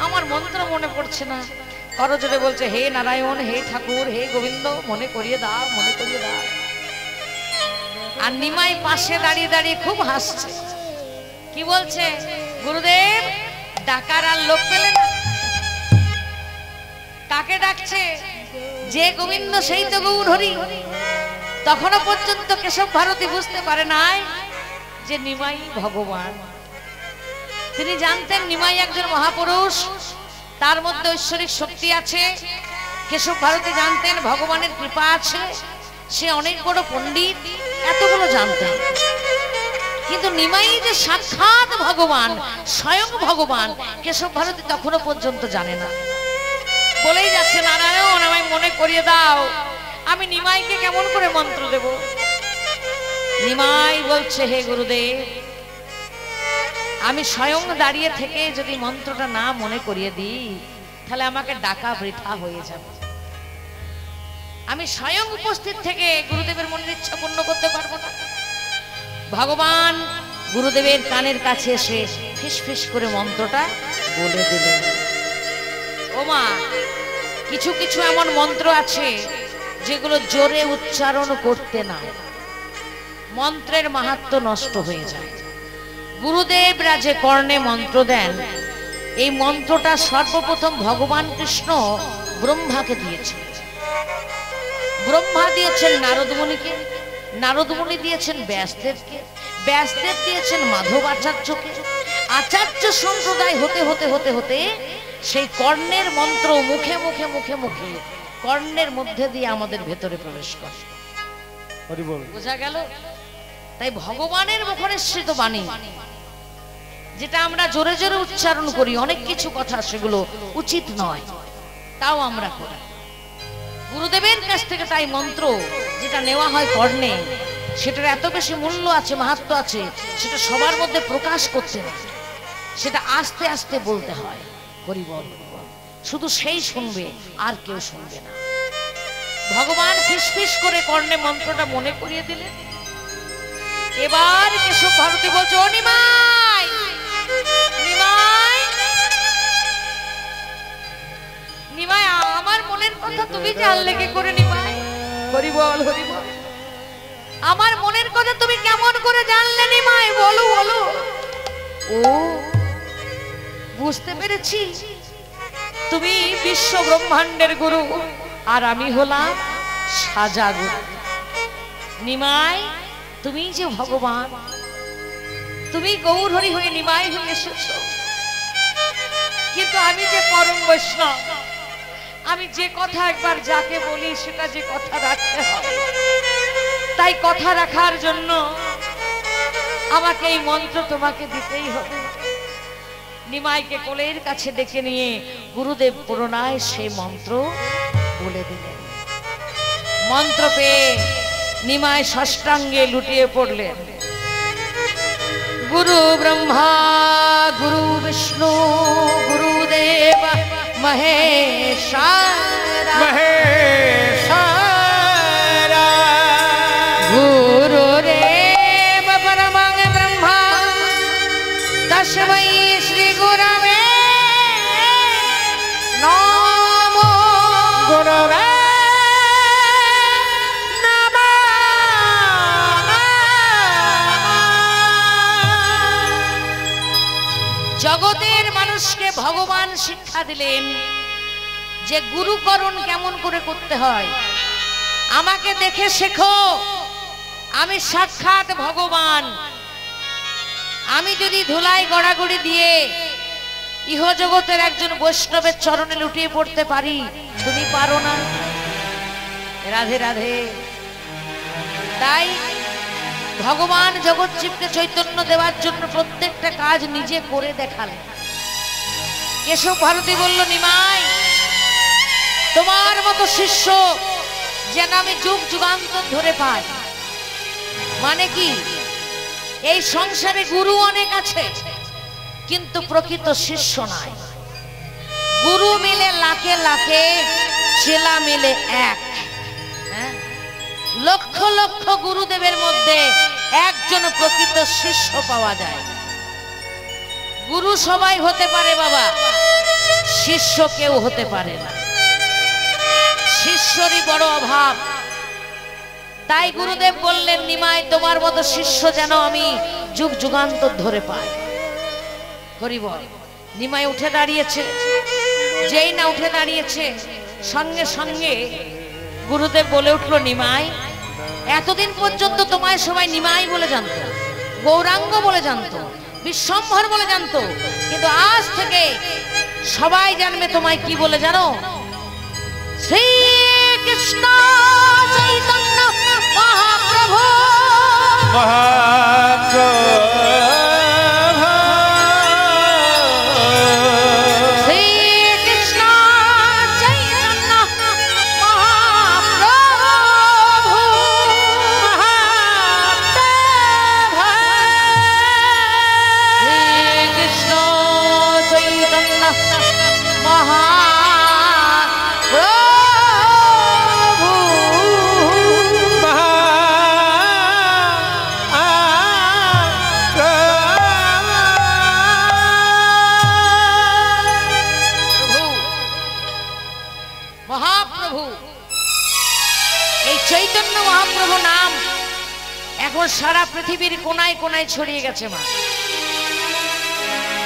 Speaker 1: আমার মন্ত্র মনে পড়ছে না। করজোরে বলছে, হে নারায়ণ, হে ঠাকুর, হে গোবিন্দ, মনে করিয়ে দাও, মনে করিয়ে দাও। আর নিমাই পাশে দাঁড়িয়ে দাঁড়িয়ে খুব হাসছে। কি বলছে? গুরুদেব ডাকার আর লোক পেলে না। কাকে ডাকছে? যে গোবিন্দ সেই তো গৌর হরি। তখনও পর্যন্ত কেশব ভারতী বুঝতে পারে নাই যে নিমাই ভগবান। তিনি জানতেন নিমাই একজন মহাপুরুষ, তার মধ্যে ঐশ্বরিক শক্তি আছে। কেশব ভারতী জানতেন ভগবানের কৃপা আছে, সে অনেক বড় পণ্ডিত, এতগুলো জানতেন। কিন্তু নিমাই যে সাক্ষাৎ ভগবান, স্বয়ং ভগবান, কেশব ভারতী তখনও পর্যন্ত জানে না। বলেই যাচ্ছে, নারায়ণ আমায় মনে করিয়ে দাও, আমি নিমাইকে কেমন করে মন্ত্র দেব? নিমাই বলছে, হে গুরুদেব, আমি স্বয়ং দাঁড়িয়ে থেকে যদি মন্ত্রটা না মনে করিয়ে দিই তাহলে আমাকে ডাকা বৃথা হয়ে যাবে। আমি স্বয়ং উপস্থিত থেকে গুরুদেবের মনের ইচ্ছা পূর্ণ করতে পারবো না। ভগবান গুরুদেবের কানের কাছে এসে ফিস ফিস করে মন্ত্রটা বলে দিলেন। ও মা, কিছু কিছু এমন মন্ত্র আছে যেগুলো জোরে উচ্চারণ করতে না, মন্ত্রের মাহাত্ম্য নষ্ট হয়ে যায়। গুরুদেবরা যে কর্ণে মন্ত্র দেন, এই মন্ত্রটা সর্বপ্রথম ভগবান কৃষ্ণ ব্রহ্মাকে দিয়েছেন। ব্রহ্মা দিয়েছেন নারদ মুনিকে, নারদ মুনি দিয়েছেন ব্যাসদেবকে, ব্যাসদেব দিয়েছেন মাধব আচার্যকে। আচার্য সম্প্রদায় হতে হতে হতে হতে সেই কর্ণের মন্ত্র মুখে মুখে মুখে মুখে কর্ণের মধ্যে দিয়ে আমাদের ভেতরে প্রবেশ করে। বোঝা গেল? তাই ভগবানের মুখনিসৃত বাণী যেটা আমরা জোরে জোরে উচ্চারণ করি, অনেক কিছু কথা সেগুলো উচিত নয়, তাও আমরা করি। গুরুদেবের কাছ থেকে তাই মন্ত্র যেটা নেওয়া হয় কর্ণে, সেটার এত বেশি মূল্য আছে, মাহাত্ম্য আছে, সেটা সবার মধ্যে প্রকাশ করতে হয়, সেটা আস্তে আস্তে বলতে হয়। হরি বল, শুধু সেই শুনবে, আর কেউ শুনবে না। ভগবান ফিস ফিস করে কর্ণে মন্ত্রটা মনে করিয়ে দিলেন। এবার কেশব ভারতী বলছে, ও নিমাই, নিমাই, নিমাই, আমার মনের কথা তুমি জানলে কি করে? নিমাই, হরি বল, হরি বল, আমার মনের কথা তুমি কেমন করে জানলে? নিমাই বলো, বলো। ও, বুঝতে পেরেছি, তুমি বিশ্ব ব্রহ্মাণ্ডের গুরু, আর আমি হলাম সাজা গুরু। নিমাই, তুমি যে ভগবান, তুমি গৌর হরি হয়ে নিমাই হয়ে এসেছো, কিন্তু আমি যে পরম বৈষ্ণব, আমি যে কথা একবার যাকে বলি সেটা যে কথা রাখতে হয়, তাই কথা রাখার জন্য আমাকে এই মন্ত্র তোমাকে দিতেই হবে। নিমাইকে কোলের কাছে ডেকে নিয়ে গুরুদেব পুরনায় সেই মন্ত্র বলে দিলেন। মন্ত্র পেয়ে নিমাই ষষ্ঠাঙ্গে লুটিয়ে পড়লেন। গুরু ব্রহ্মা, গুরু বিষ্ণু, গুরুদেব মহেশ্বর, গুরুরেব পরমং ব্রহ্মা তস্मै শ্রী গুরবে নমো। গুরবে জগতের মানুষকে ভগবান শিক্ষা দিলেন যে গুরুকরণ কেমন করে করতে হয়। আমাকে দেখে শেখো, আমি সাক্ষাৎ ভগবান। আমি যদি ধুলাই গড়াগড়ি দিয়ে ইহজগতের একজন বৈষ্ণবের চরণে লুটিয়ে পড়তে পারি, তুমি পারো না। রাধে রাধে। তাই ভগবান জগৎজীবকে চৈতন্য দেওয়ার জন্য প্রত্যেকটা কাজ নিজে করে দেখালেন। কেশব ভারতী বলল, নিমাই, তোমার মতো শিষ্য যেন আমি যুগ যুগান্তর ধরে পাই। মানে কি? এই সংসারে গুরু অনেক আছে, কিন্তু প্রকৃত শিষ্য নাই। গুরু মিলে লাখে লাখে, চেলা মিলে এক। লক্ষ লক্ষ গুরুদেবের মধ্যে একজন প্রকৃত শিষ্য পাওয়া যায়। গুরু সবাই হতে পারে বাবা, শিষ্য কেউ হতে পারে না। শিষ্যরই বড় অভাব। তাই গুরুদেব বললেন, নিমাই তোমার মতো শিষ্য যেন আমি যুগ যুগান্তর ধরে পাই। হরি বল। নিমাই উঠে দাঁড়িয়েছে, যেই না উঠে দাঁড়িয়েছে সঙ্গে সঙ্গে গুরুদেব বলে উঠলো, নিমাই এতদিন পর্যন্ত তোমায় সবাই নিমাই বলে জানতো, গৌরাঙ্গ বলে জানতো, বিশ্বম্ভর বলে জানতো, কিন্তু আজ থেকে সবাই জানবে তোমায় কি বলে জানো? শ্রী কৃষ্ণ চৈতন্য মহাপ্রভু। চৈতন্য মহাপ্রভু নাম এখন সারা পৃথিবীর কোনায় কোনায় ছড়িয়ে গেছে। মা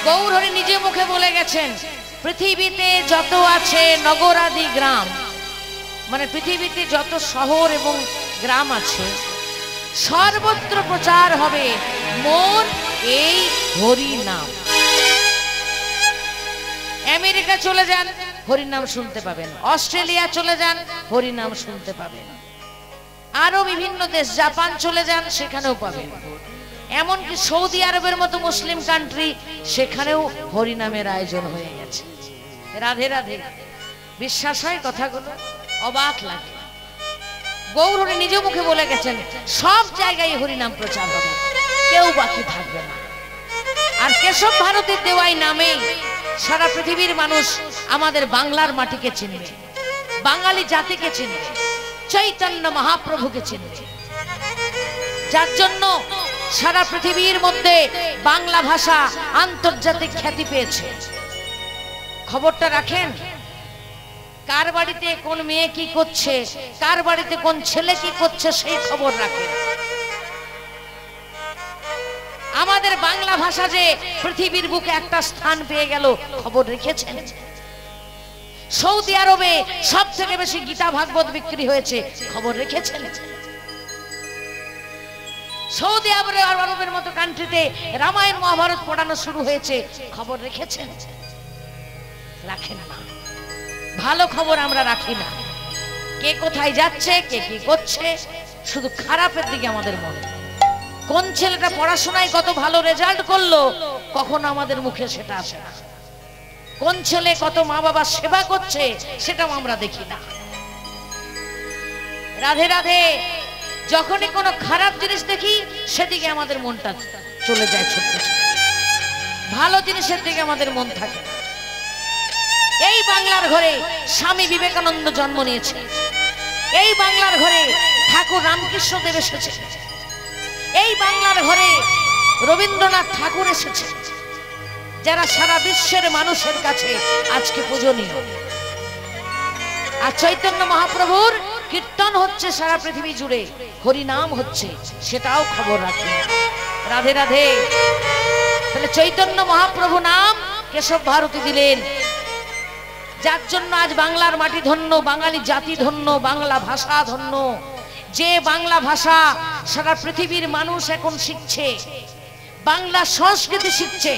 Speaker 1: গৌরহরি নিজে মুখে বলে গেছেন, পৃথিবীতে যত আছে নগরাদি গ্রাম, মানে পৃথিবীতে যত শহর এবং গ্রাম আছে সর্বত্র প্রচার হবে মোর এই হরি নাম। আমেরিকা চলে যান, হরি নাম শুনতে পাবেন। অস্ট্রেলিয়া চলে যান, হরি নাম শুনতে পাবেন। আরো বিভিন্ন দেশ, জাপান চলে যান, সেখানেও পাবেন। এমনকি সৌদি আরবের মতো মুসলিম কান্ট্রি, সেখানেও হরি নামের আয়োজন হয়ে গেছে। রাধে রাধে। বিশ্বাস হয় কথাগুলো? অবাক লাগে। গৌরহরি নিজ মুখে বলে গেছেন, সব জায়গায় হরি নাম প্রচার হবে, কেউ বাকি থাকবে না। আর কেশব ভারতীর দেওয়াই নামে সারা পৃথিবীর মানুষ আমাদের বাংলার মাটিকে চিনবে, বাঙালি জাতিকে চিনবে, চৈতন্য মহাপ্রভুকে চিনবে। যার জন্য সারা পৃথিবীর মধ্যে বাংলা ভাষা আন্তর্জাতিক খ্যাতি পেয়েছে। খবরটা রাখেন, কার বাড়িতে কোন মেয়ে কি করছে, কার বাড়িতে কোন ছেলে কি করছে, সেই খবর রাখেন। আমাদের বাংলা ভাষা যে পৃথিবীর বুকে একটা স্থান পেয়ে গেল, খবর রেখেছেন? সৌদি আরবে সব থেকে বেশি গীতা ভাগবত বিক্রি হয়েছে, খবর রেখেছেন? সৌদি আরবের মতো কান্ট্রিতে রামায়ণ মহাভারত পড়ানো শুরু হয়েছে, খবর রেখেছেন? রাখেন না। ভালো খবর আমরা রাখি না। কে কোথায় যাচ্ছে, কে কি করছে, শুধু খারাপের দিকে আমাদের মনে। কোন ছেলেটা পড়াশোনায় কত ভালো রেজাল্ট করলো, কখনো আমাদের মুখে সেটা আসে না। কোন ছেলে কত মা বাবার সেবা করছে, সেটাও আমরা দেখি না। রাধে রাধে। যখনই কোনো খারাপ জিনিস দেখি, সেদিকে আমাদের মনটা চলে যায় ছোট্ট ছোট। ভালো জিনিসের দিকে আমাদের মন থাকে না। এই বাংলার ঘরে স্বামী বিবেকানন্দ জন্ম নিয়েছে, এই বাংলার ঘরে ঠাকুর রামকৃষ্ণ দেব এসেছে, এই বাংলার ঘরে রবীন্দ্রনাথ ঠাকুর এসেছে, যারা সারা বিশ্বের মানুষের কাছে আজকে পূজনীয়। আর চৈতন্য মহাপ্রভুর কীর্তন হচ্ছে সারা পৃথিবী জুড়ে, হরি নাম হচ্ছে, সেটাও খবর রাখি। রাধে রাধে। তাহলে চৈতন্য মহাপ্রভু নাম কেশব ভারতী দিলেন, যার জন্য আজ বাংলার মাটি ধন্য, বাঙালি জাতি ধন্য, বাংলা ভাষা ধন্য। যে বাংলা ভাষা সারা পৃথিবীর মানুষ এখন শিখছে, বাংলা সংস্কৃতি শিখছে।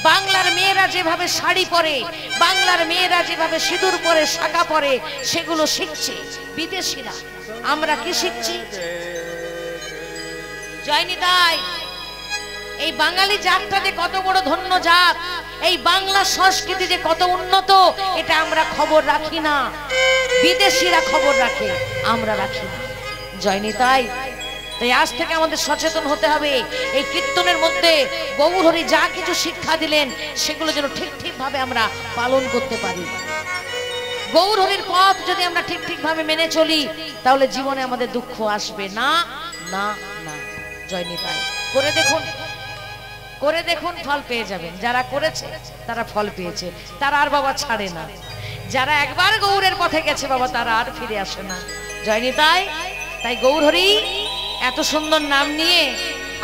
Speaker 1: বাংলার মেয়েরা যেভাবে শাড়ি পরে, বাংলার মেয়েরা যেভাবে সিঁদুর পরে, শাঁখা পরে, সেগুলো শিখছে বিদেশিরা। আমরা কি শিখছি? জয়নিতাই। এই বাঙালি জাতটা যে কত বড় ধন্য জাত, এই বাংলা সংস্কৃতি যে কত উন্নত, এটা আমরা খবর রাখি না। বিদেশিরা খবর রাখে, আমরা রাখি না। জয়নিতাই। তাই আজ থেকে আমাদের সচেতন হতে হবে। এই কীর্তনের মধ্যে গৌরহরি যা কিছু শিক্ষা দিলেন, সেগুলো যেন ঠিক ঠিক ভাবে আমরা পালন করতে পারি। গৌরহরির পথ যদি আমরা ঠিক ঠিক ভাবে মেনে চলি, তাহলে জীবনে আমাদের দুঃখ আসবে না, না না। জয়নিতাই। করে দেখুন, করে দেখুন, ফল পেয়ে যাবেন। যারা করেছে তারা ফল পেয়েছে, তারা আর বাবা ছাড়ে না। যারা একবার গৌরের পথে গেছে বাবা, তারা আর ফিরে আসে না। জয়নিতাই। তাই গৌরহরি এত সুন্দর নাম নিয়ে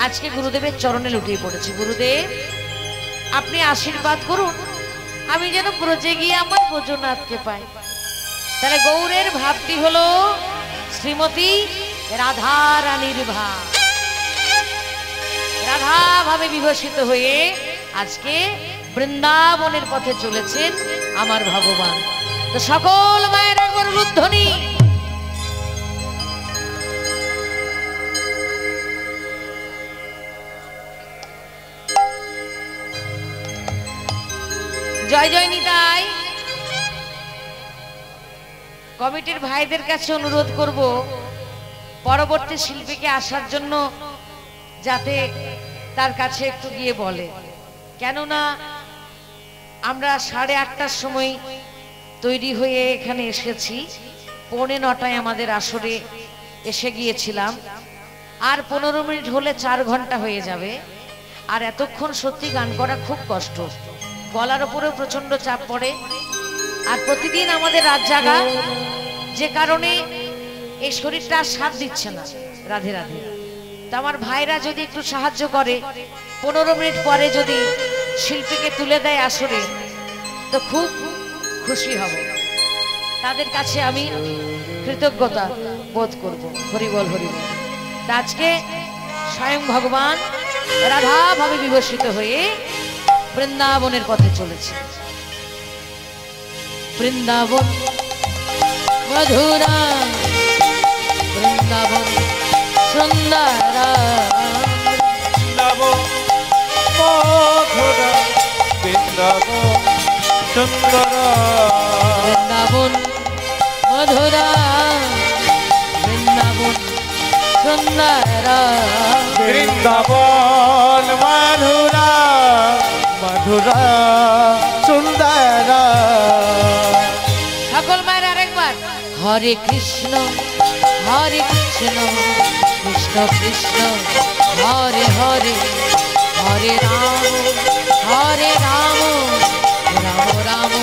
Speaker 1: আজকে গুরুদেবের চরণে লুটিয়ে পড়েছি। গুরুদেব আপনি আশীর্বাদ করুন, আমি যেন ব্রজে গিয়ে আমার ব্রজনাথকে পাই। তাহলে গৌরের ভাবটি হলো শ্রীমতী রাধা রানীর ভাব। রাধা ভাবে বিভূষিত হয়ে আজকে বৃন্দাবনের পথে চলেছেন আমার ভগবান। তো সকল মায়ের একবার রুদ্ধনি। জয় জয় নিতাই। কমিটির ভাইদের কাছে অনুরোধ করব পরবর্তী শিল্পীকে আসার জন্য যাতে তার কাছে একটু গিয়ে বলে, কেননা আমরা 8:30টার সময় তৈরি হয়ে এখানে এসেছি, 8:45 আমাদের আসরে এসে গিয়েছিলাম, আর 15 মিনিট হলে 4 ঘন্টা হয়ে যাবে। আর এতক্ষণ সত্যি গান করা খুব কষ্ট, গলার উপরেও প্রচন্ড চাপ পড়ে। আর প্রতিদিন আমাদের রাত জাগা, যে কারণে এই শরীরটা সাথ দিচ্ছে না। রাধে রাধে। তা আমার ভাইরা যদি একটু সাহায্য করে, 15 মিনিট পরে যদি শিল্পীকে তুলে দেয় আসরে, তো খুব খুশি হব। তাদের কাছে আমি কৃতজ্ঞতা বোধ করব। হরিবল হরিবল। আজকে স্বয়ং ভগবান রাধা ভাবে বিভূষিত হয়ে বৃন্দাবনের পথে চলেছে। বৃন্দাবন মধুরা, বৃন্দাবন সুন্দরা,
Speaker 2: বৃন্দাবন মধুরা, বৃন্দাবন সুন্দরা,
Speaker 1: বৃন্দাবন মধুরা, বৃন্দাবন সুন্দরা,
Speaker 2: বৃন্দাবন মধুরা, মধুরা সুন্দরা।
Speaker 1: সকল মায়ের আরেকবার হরে কৃষ্ণ কৃষ্ণ কৃষ্ণ হরে হরে, হরে রাম রাম রাম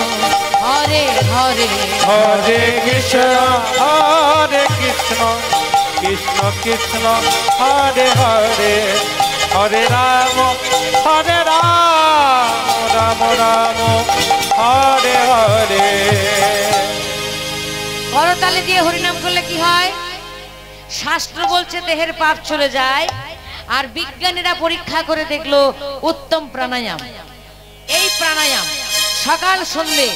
Speaker 1: হরে হরে,
Speaker 2: হরে কৃষ্ণ কৃষ্ণ কৃষ্ণ হরে হরে, হরে রাম রাম রাম হরে হরে।
Speaker 1: করতালি দিয়ে হরিনাম করলে কি হয়? শাস্ত্র বলছে দেহের পাপ চলে যায়, আর বিজ্ঞানীরা পরীক্ষা করে দেখলো উত্তম প্রাণায়াম। এই প্রাণায়াম সকাল সন্ধ্যে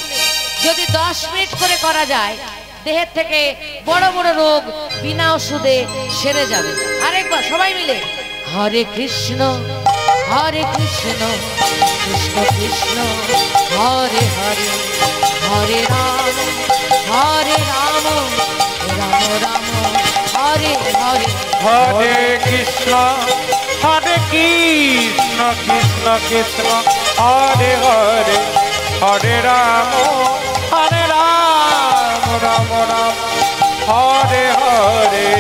Speaker 1: যদি 10 মিনিট করে করা যায়, দেহের থেকে বড় বড় রোগ বিনা ওষুধে সেরে যাবে। আরেকবার সবাই মিলে হরে কৃষ্ণ কৃষ্ণ কৃষ্ণ হরে হরে, হরে রাম রাম রাম হরে হরে,
Speaker 2: হরে কৃষ্ণ কৃষ্ণ কৃষ্ণ হরে হরে, হরে রাম রাম রাম হরে হরে।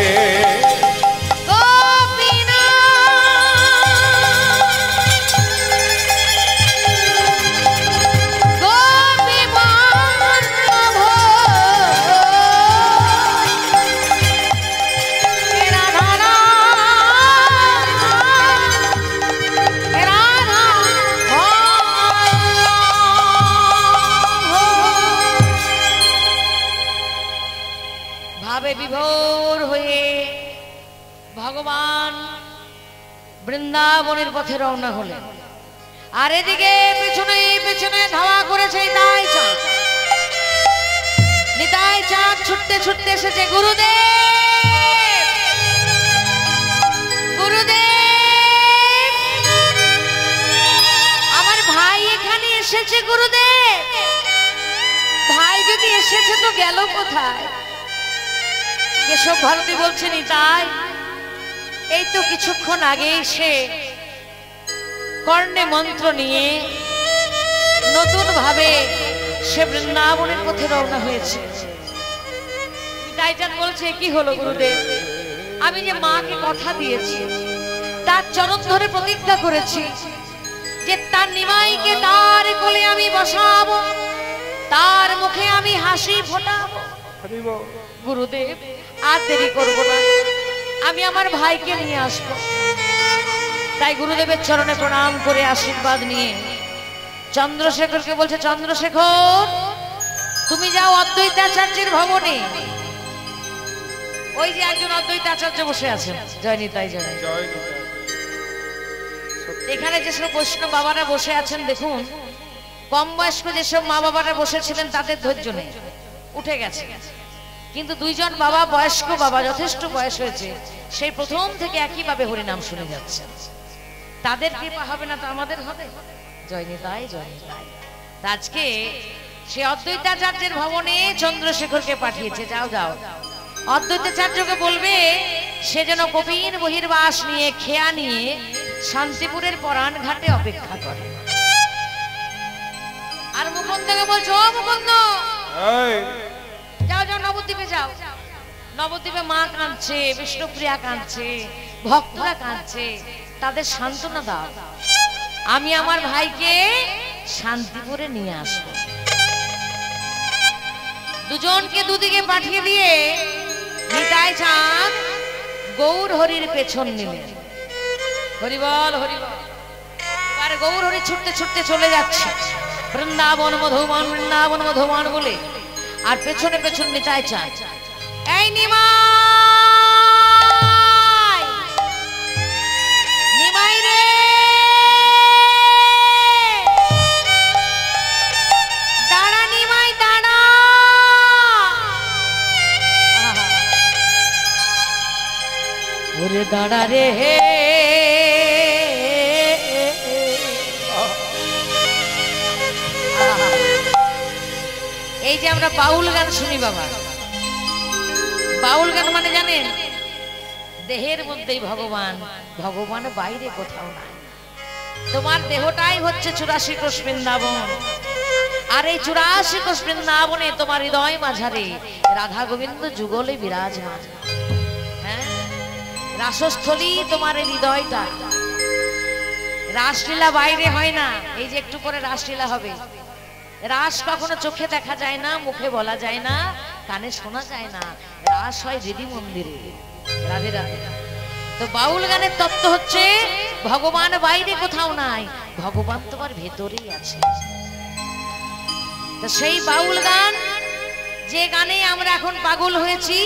Speaker 1: বিভোর হয়ে ভগবান বৃন্দাবনের পথে রওনা হলেন। আর এদিকে পেছনে পেছনে ধাওয়া করেছে নিতাই চাঁদ ছুটতে ছুটতে এসেছে। গুরুদেব গুরুদেব, আমার ভাই এখানে এসেছে। গুরুদেব, ভাই যদি এসেছে তো গেল কোথায়? কেশব ভারতী বলছে নিতাই, এই তো কিছুক্ষণ আগে সে কর্ণে মন্ত্র নিয়ে নতুন ভাবে সে বৃন্দাবনের পথে রওনা হয়েছে। নিতাই চাঁদ বলছে, কি হলো গুরুদেব? আমি যে মাকে কথা দিয়েছি, তার চরণ ধরে প্রতিজ্ঞা করেছি যে তার নিমাইকে তার কোলে আমি বসাবো, তার মুখে আমি হাসি ফোটাবো। গুরুদেব, আর দেরি করবো না, আমি আমার ভাইকে নিয়ে আসবো। তাই গুরুদেবের চরণে প্রণাম করে আশীর্বাদ নিয়ে চন্দ্রশেখরকে বলছে, চন্দ্রশেখর তুমি যাও অদ্বৈতাচার্যের ভবনে। ওই যে একজন অদ্বৈতাচার্য বসে আছেন, জয় নিতাই জয়।
Speaker 2: জয় নিতাই।
Speaker 1: এখানে যেসব বৈষ্ণব বাবারা বসে আছেন দেখুন, কম বয়স্ক যেসব মা বাবারা বসেছিলেন তাদের ধৈর্য নেই, উঠে গেছে। কিন্তু দুইজন বাবা, বয়স্ক বাবা, যথেষ্ট বয়স হয়েছে, সেই প্রথম থেকে একইভাবে হরিনাম শুনে যাচ্ছে। তাদের কৃপা হবে না তো আমাদের হবে? জয় নিতাই জয় নিতাই। আজকে সে অদ্বৈতাচার্যের ভবনে চন্দ্রশেখরকে পাঠিয়েছে, যাও যাও অদ্বৈতাচার্যকে বলবে সে যেন কপির বহির্বাস নিয়ে, খেয়া নিয়ে শান্তিপুরের পরাণ ঘাটে অপেক্ষা করে। আর মুকুন্দকে বলছো, ও মুকুন্দ যাও যাও নবদ্বীপে যাও। নবদ্বীপে মা কাঁদছে, বিষ্ণুপ্রিয়া কাঁদছে, ভক্তরা কাঁদছে, তাদের সান্ত্বনা দাও। আমি আমার ভাইকে শান্তিপুরে নিয়ে আসবো। দুজনকে দুদিকে পাঠিয়ে দিয়ে নিতাই চাঁদ গৌর হরির পেছন নিলেন। হরিবল হরিবল। এবার গৌর হরি ছুটতে ছুটতে চলে যাচ্ছে বৃন্দাবন মধুবন, বৃন্দাবন মধুবন বলে। আর পেছনে পেছন নিতাই চাঁদ, এই নিমাই, নিমাই রে, দাঁড়া নিমাই দাঁড়া। ওরে দাঁড়া রে, এই যে আমরা বাউল গান শুনি বাবা, বাউল গান মানে জানেন, দেহের মধ্যেই ভগবান, ভগবান বাইরে কোথাও নাই। তোমার দেহটাই হচ্ছে 84 কোষ বৃন্দাবন, আর এই 84 কোষ বৃন্দাবনে তোমার হৃদয় মাঝারে রাধা গোবিন্দ যুগলে বিরাজমান। হ্যাঁ, রাসস্থলী তোমার এই হৃদয়টা। রাসলীলা বাইরে হয় না, এই যে একটু পরে রাসলীলা হবে। রাস কখনো চোখে দেখা যায় না, মুখে বলা যায় না, কানে শোনা যায় না। রাস হয় হৃদি মন্দিরে। রাধে রাধে। তো বাউল গানের তত্ত্ব হচ্ছে ভগবান বাইরে কোথাও নাই, ভগবান তোমার ভেতরেই আছে। তো সেই বাউল গান, যে গানে আমরা এখন পাগল হয়েছি,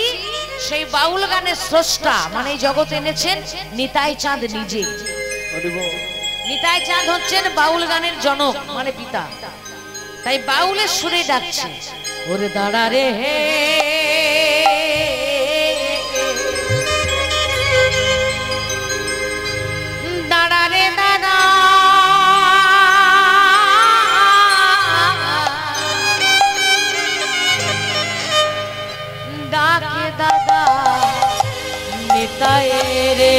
Speaker 1: সেই বাউল গানের স্রষ্টা মানে জগৎ এনেছেন নিতাই চাঁদ নিজে। নিতাই চাঁদ হচ্ছেন বাউল গানের জনক মানে পিতা। তাই বাউলের সুরে ডাকছে, ওরে দাঁড়া রে হে, দাঁড়া রে দাঁড়া, ডাকে দাদা নিতাই রে,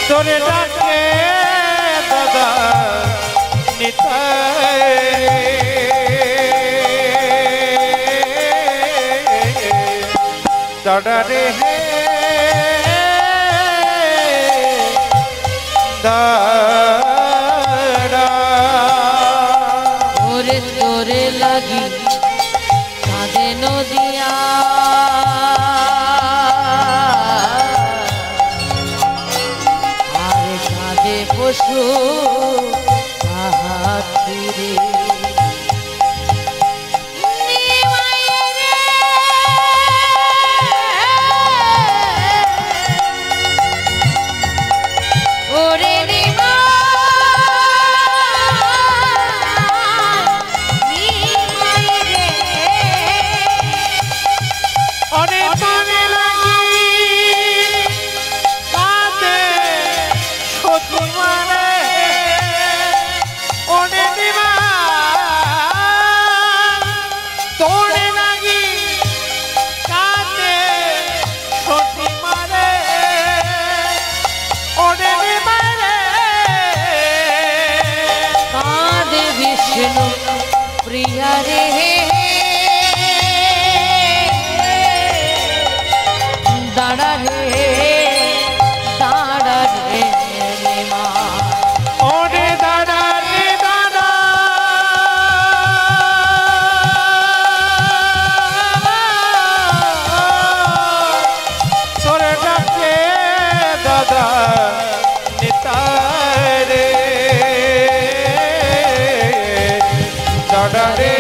Speaker 2: তোরে ডাকে দাদা নিতাই, দাদা রে হে দাদা।
Speaker 3: ওরে তোরে লাগি কাঁদে নদিয়া, আরে কাঁদে পশু পাখি রে।
Speaker 2: তোমারে ওনে দিবা
Speaker 3: বিষ্ণু প্রিয়া রে দাঁড়া রে দাঁড়া রে মা
Speaker 2: ওরে দাদা রে দাদা তোরে ডাকে দাদা নিতাই রে দাদা রে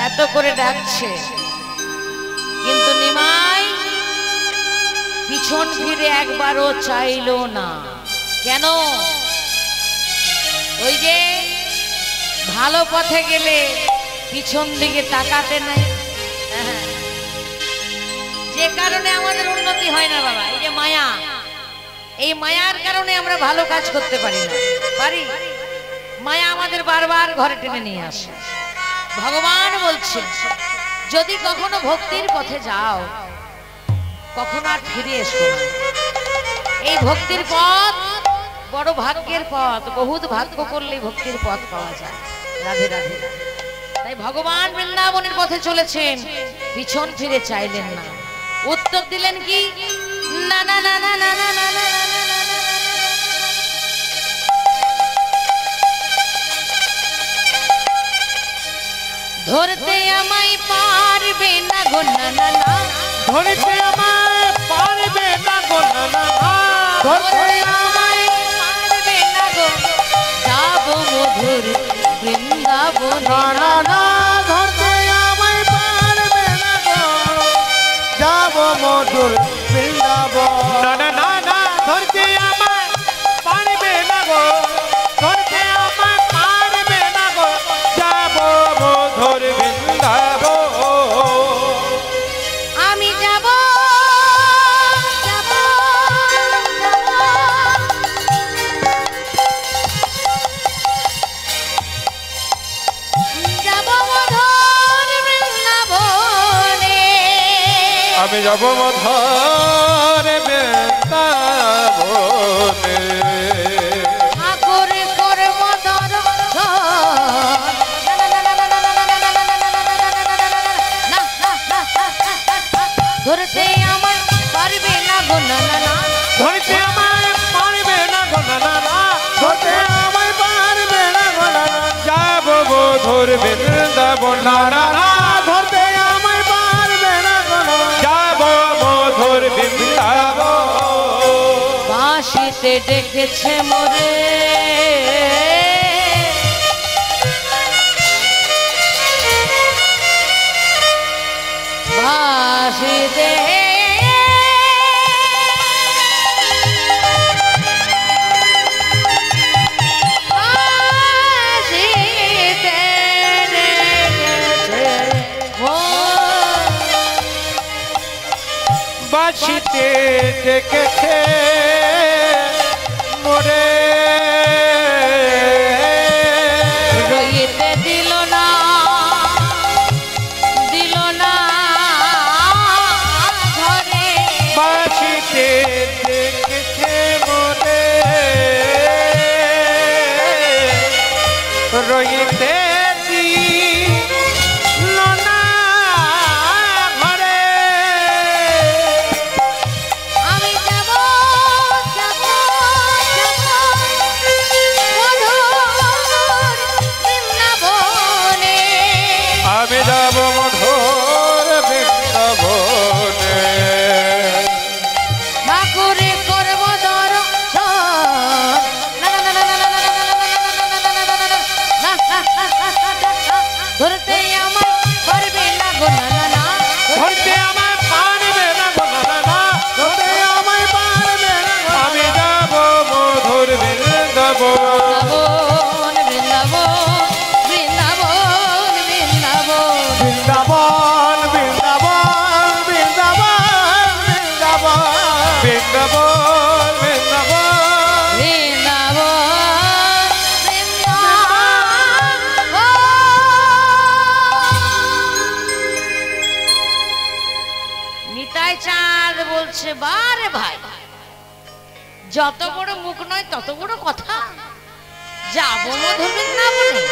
Speaker 1: এত করে ডাকছে কিন্তু নিমাই পিছন ফিরে একবারও চাইলো না। কেন? ওই যে ভালো পথে গেলে পিছন দিকে তাকাতে নাই, যে কারণে আমাদের উন্নতি হয় না বাবা। এই যে মায়া, এই মায়ার কারণে আমরা ভালো কাজ করতে পারি না। পারি? মায়া আমাদের বারবার ঘরে টেনে নিয়ে আসে। ভগবান বলছেন যদি কখনো ভক্তির পথে যাও কখনো আর ফিরে এসো না। এই ভক্তির পথ বড় ভাগ্যের পথ, বহুত ভাগ্য করলে ভক্তির পথ পাওয়া যায়। রাধে রাধে। তাই ভগবান বৃন্দাবনের পথে চলেছেন, পিছন ফিরে চাইলেন না। উত্তর দিলেন কি? না না না না না না না না। ধরতে আমায় পারবে না গো না না না,
Speaker 2: ধরতে আমায় পারবে না গো না না না,
Speaker 1: ধরতে আমায় পারবে না গো, যাব মধুর বৃন্দাবন
Speaker 2: না না না, ধরতে আমায় পারবে না গো, যাব মধুর বৃন্দাবন। না না না না, ধরতে আমায় পারবে না গো, ধরতে আমায় পারবে না গো, যাব মধুর বৃন্দাবন।
Speaker 1: আমি যাব যাব যাব মধুর বৃন্দাবনে,
Speaker 2: আমি যাব মধুর বৃন্দাবনে।
Speaker 1: ঠাকুর করব ধরতে আমার পারবে না গো না না না,
Speaker 2: ধরতে আমায় পারবে না গো না না না, ধরতে আমায় পারবে না গো না না, যাব মধুর বৃন্দাবন। না না না, ধরতে আমায় পারবে না গো না, যাব মধুর বৃন্দাবন।
Speaker 3: বাঁশিতে ডেকেছে মোরে বাঁশিতে
Speaker 1: বাঁশিতে ডেকেছে
Speaker 2: বাঁশিতে ডেকেছে মোরে,
Speaker 1: রইতে দিল না ঘরে,
Speaker 2: বাঁশিতে ডেকেছে মোরে, রইতে দিল না ঘরে।
Speaker 1: আমি যাব যাব যাব মধুর বৃন্দাবনে,
Speaker 2: আমি যাব মধুর বৃন্দাবনে।
Speaker 1: ঠাকুরে করব দর্শন। না না না না না না না না না না না, ধরতে আমায় পারবে না গো না না না,
Speaker 2: ধরতে আমায় পারবে না গো না না না, ধরতে আমায় পারবে না গো। আমি যাব মধুর বৃন্দাবন।
Speaker 1: বৃন্দাবন বৃন্দাবন বৃন্দাবন
Speaker 2: বৃন্দাবন বৃন্দাবন বৃন্দাবন বৃন্দাবন বৃন্দাবন বৃন্দাবন
Speaker 1: বলছে, বারে ভাই, যত বড় মুখ নয় তত বড় কথা। যাবো মধুর বৃন্দাবনে,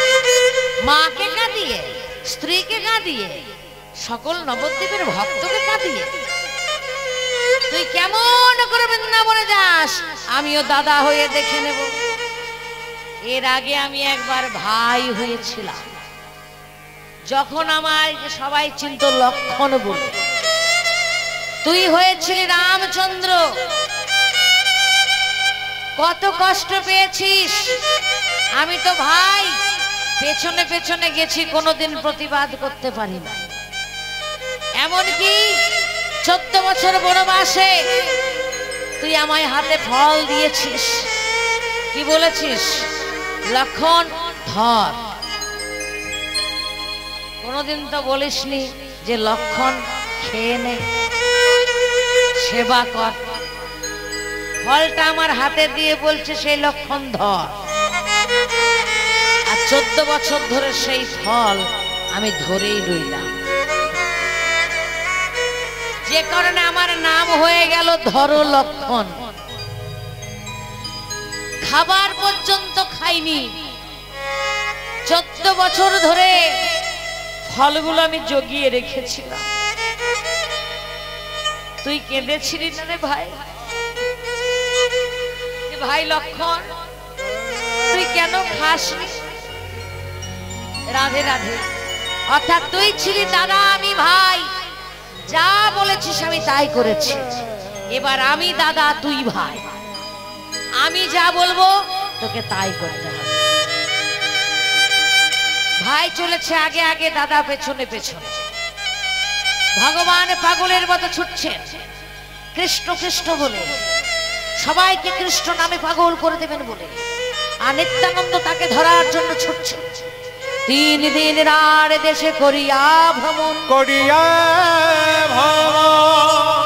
Speaker 1: মাকে কাঁদিয়ে, স্ত্রীকে কাঁদিয়ে, সকল নবদ্বীপের ভক্তকে কাঁদিয়ে তুই কেমন করে বৃন্দাবনে যাস, আমিও দাদা হয়ে দেখে নেব। এর আগে আমি একবার ভাই হয়েছিলাম, যখন আমায় সবাই চিনত লক্ষণ বলে। তুই হয়েছিলি রামচন্দ্র, কত কষ্ট পেয়েছিস। আমি তো ভাই পেছনে পেছনে গেছি, কোনোদিন প্রতিবাদ করতে পারি না। এমনকি 14 বছর বনবাসে তুই আমায় হাতে ফল দিয়েছিস, কি বলেছিস, লক্ষণ ধর। কোনোদিন তো বলিসনি যে লক্ষণ খেয়ে নে, সেবা কর। ফলটা আমার হাতে দিয়ে বলছে সেই লক্ষণ ধর। আর 14 বছর ধরে সেই ফল আমি ধরেই রইলাম, যে কারণে আমার নাম হয়ে গেল ধরো লক্ষণ। খাবার পর্যন্ত খাইনি, 14 বছর ধরে ফলগুলো আমি জগিয়ে রেখেছিলাম। তুই কেঁদেছিলি না রে ভাই? ভাই লক্ষণ, তুই কেন খাসনি? রাধে রাধে। অর্থাৎ তুই ছিলি দাদা, আমি ভাই, যা বলেছিস আমি তাই করেছি। এবার আমি দাদা, তুই ভাই, আমি যা বলবো তোকে তাই করতে হবে। ভাই চলেছে আগে আগে, দাদা পেছনে পেছনে। ভগবান পাগলের মতো ছুটছেন কৃষ্ণ কৃষ্ণ বলে, সবাইকে কৃষ্ণ নামে পাগল করে দেবেন বলে। আর নিত্যানন্দ তাকে ধরার জন্য ছুটছে। 3 দিন রার দেশে করিয়া ভ্রমণ,
Speaker 2: করিয়া ভ্রমণ,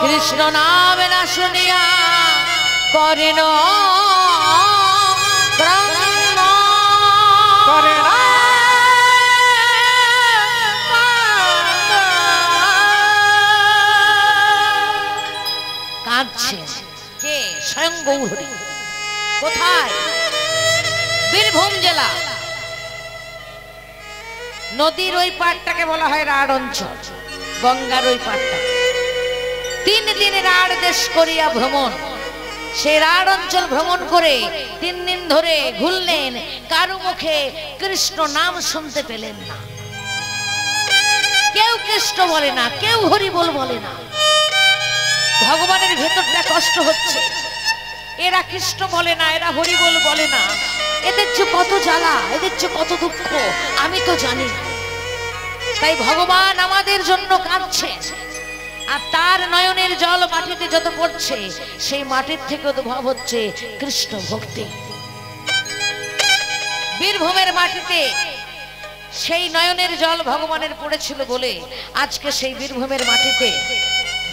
Speaker 1: কৃষ্ণ নামে না শুনিয়া করেন
Speaker 2: করে না
Speaker 1: কাঁদছে। কে? স্বয়ং গৌরহরি। কোথায়? বীরভূম জেলা। নদীর ওই পাড়টাকে বলা হয় রাঢ় অঞ্চল, গঙ্গার ওই পাড়টা। 3 দিন রাঢ় দেশ করিয়া ভ্রমণ। সে রাঢ় অঞ্চল ভ্রমণ করে 3 দিন ধরে ঘুরলেন, কারো মুখে কৃষ্ণ নাম শুনতে পেলেন না। কেউ কৃষ্ণ বলে না, কেউ হরি বল বলে না। ভগবানের ভেতরটা কষ্ট হচ্ছে। এরা কৃষ্ণ বলে না, এরা হরি বল বলে না, এদের যে কত জ্বালা, এদের যে কত দুঃখ আমি তো জানি। তাই ভগবান আমাদের জন্য কাঁদছে। আর তার নয়নের জল মাটিতে যত পড়ছে, সেই মাটির থেকে উদ্ভব হচ্ছে কৃষ্ণ ভক্তি। বীরভূমের মাটিতে সেই নয়নের জল ভগবানের পড়েছিল বলে আজকে সেই বীরভূমের মাটিতে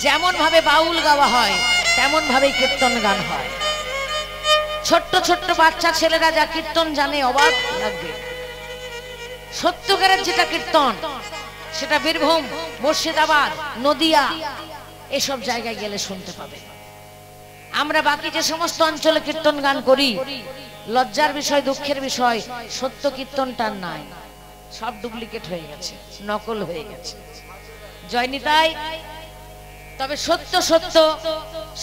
Speaker 1: যেমন ভাবে বাউল গাওয়া হয়, তেমন ভাবে কীর্তন গান হয়। ছোট্ট ছোট্ট বাচ্চা ছেলেরা যা কীর্তন জানে, অবাক লাগবে। সত্যকারের যেটা কীর্তন, সেটা বীরভূম, মুর্শিদাবাদ, নদিয়া এসব জায়গায় গেলে শুনতে পাবে। আমরা বাকি যে সমস্ত অঞ্চলে কীর্তন গান করি, লজ্জার বিষয়, দুঃখের বিষয়, সত্য কীর্তনটা নাই, সব ডুপ্লিকেট হয়ে গেছে, নকল হয়ে গেছে। জয়নিতাই। তবে সত্য সত্য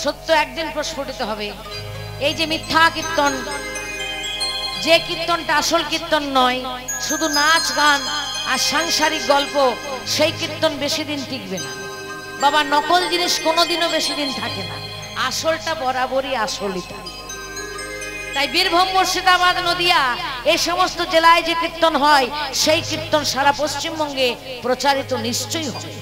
Speaker 1: সত্য একদিন প্রস্ফুটিত হবে। এই যে মিথ্যা কীর্তন, যে কীর্তনটা আসল কীর্তন নয়, শুধু নাচ গান আর সাংসারিক গল্প, সেই কীর্তন বেশি দিন টিকবে না বাবা। নকল জিনিস কোনোদিনও বেশি দিন থাকে না, আসলটা বরাবরই আসলই থাকে। তাই বীরভূম, মুর্শিদাবাদ, নদিয়া এই সমস্ত জেলায় যে কীর্তন হয়, সেই কীর্তন সারা পশ্চিমবঙ্গে প্রচারিত নিশ্চয়ই হবে।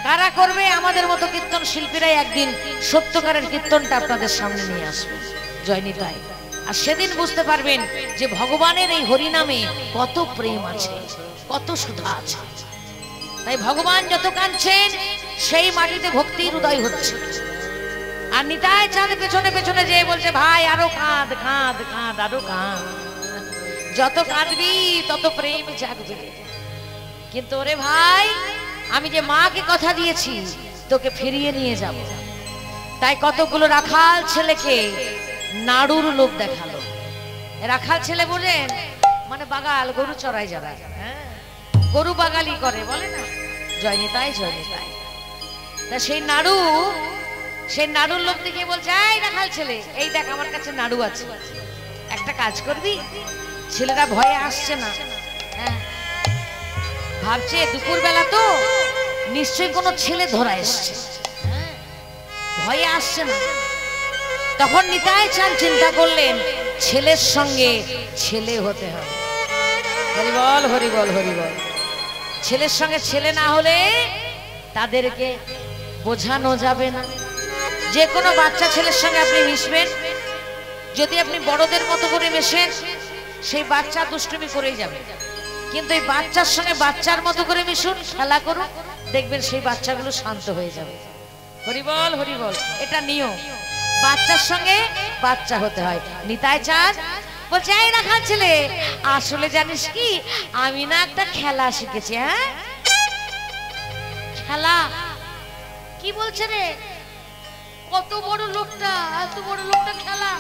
Speaker 1: কারা করবে? আমাদের মতো কীর্তন শিল্পীরাই একদিন সত্যকারের কীর্তনটা আপনাদের সামনে নিয়ে আসবে। জয়নিতাই। আর সেদিন বুঝতে পারবেন যে ভগবানের এই হরি নামে কত প্রেম আছে, কত সুধা আছে। তাই ভগবান যত কাঁদছেন, সেই মাটিতে ভক্তির উদয় হচ্ছে। আর নিতাই চাঁদ পেছনে পেছনে যে বলছে, ভাই আরো কাঁদ কাঁদ কাঁদ, আরো কাঁদ, যত কাঁদবি তত প্রেম জাগবে। কিন্তু ওরে ভাই, আমি যে মাকে কথা দিয়েছি, তোকে ফিরিয়ে নিয়ে যাব। তাই কতগুলো রাখাল ছেলেকে নাড়ুর লোভ দেখালো। রাখাল ছেলে বলেন মানে বাগাল, গরু চড়াই যারা, হ্যাঁ গরু বাগালি করে বলে না, জয়নি তাই জয়নি তাই। তা সেই নাড়ুর লোভ দেখে বলছে, এই রাখাল ছেলে, এই দেখ আমার কাছে নাড়ু আছে, একটা কাজ করবি? ছেলেরা ভয়ে আসছে না, হ্যাঁ ভাবছে দুপুর বেলা তো নিশ্চয়ই কোনো ছেলে ধরা এসছে, ভয়ে আসছে না। তখন নিতাই চাঁদ চিন্তা করলেন ছেলের সঙ্গে ছেলে হতে হবে। হরিবল হরিবল হরিবল। ছেলের সঙ্গে ছেলে না হলে তাদেরকে বোঝানো যাবে না। যে কোনো বাচ্চা ছেলের সঙ্গে আপনি মিশবেন, যদি আপনি বড়দের মতো করে মেশেন সেই বাচ্চা দুষ্টুমি করেই যাবে। কিন্তু এই বাচ্চার সঙ্গে বাচ্চার মতো করে মিশুন, খেলা করুন, দেখবেন সেই বাচ্চাগুলো শান্ত হয়ে যাবে। হরিবল হরিবল, এটা নিয়ম। বাচ্চার সঙ্গে বাচ্চা হতে হয়। নিতাই চাঁদ বলছে, এই রাখাল ছেলে, আসলে জানিস কি আমি না একটা খেলা শিখেছি। হ্যাঁ খেলা? কি বলছে রে? কত বড় লোকটা, এত বড় লোকটা খেলা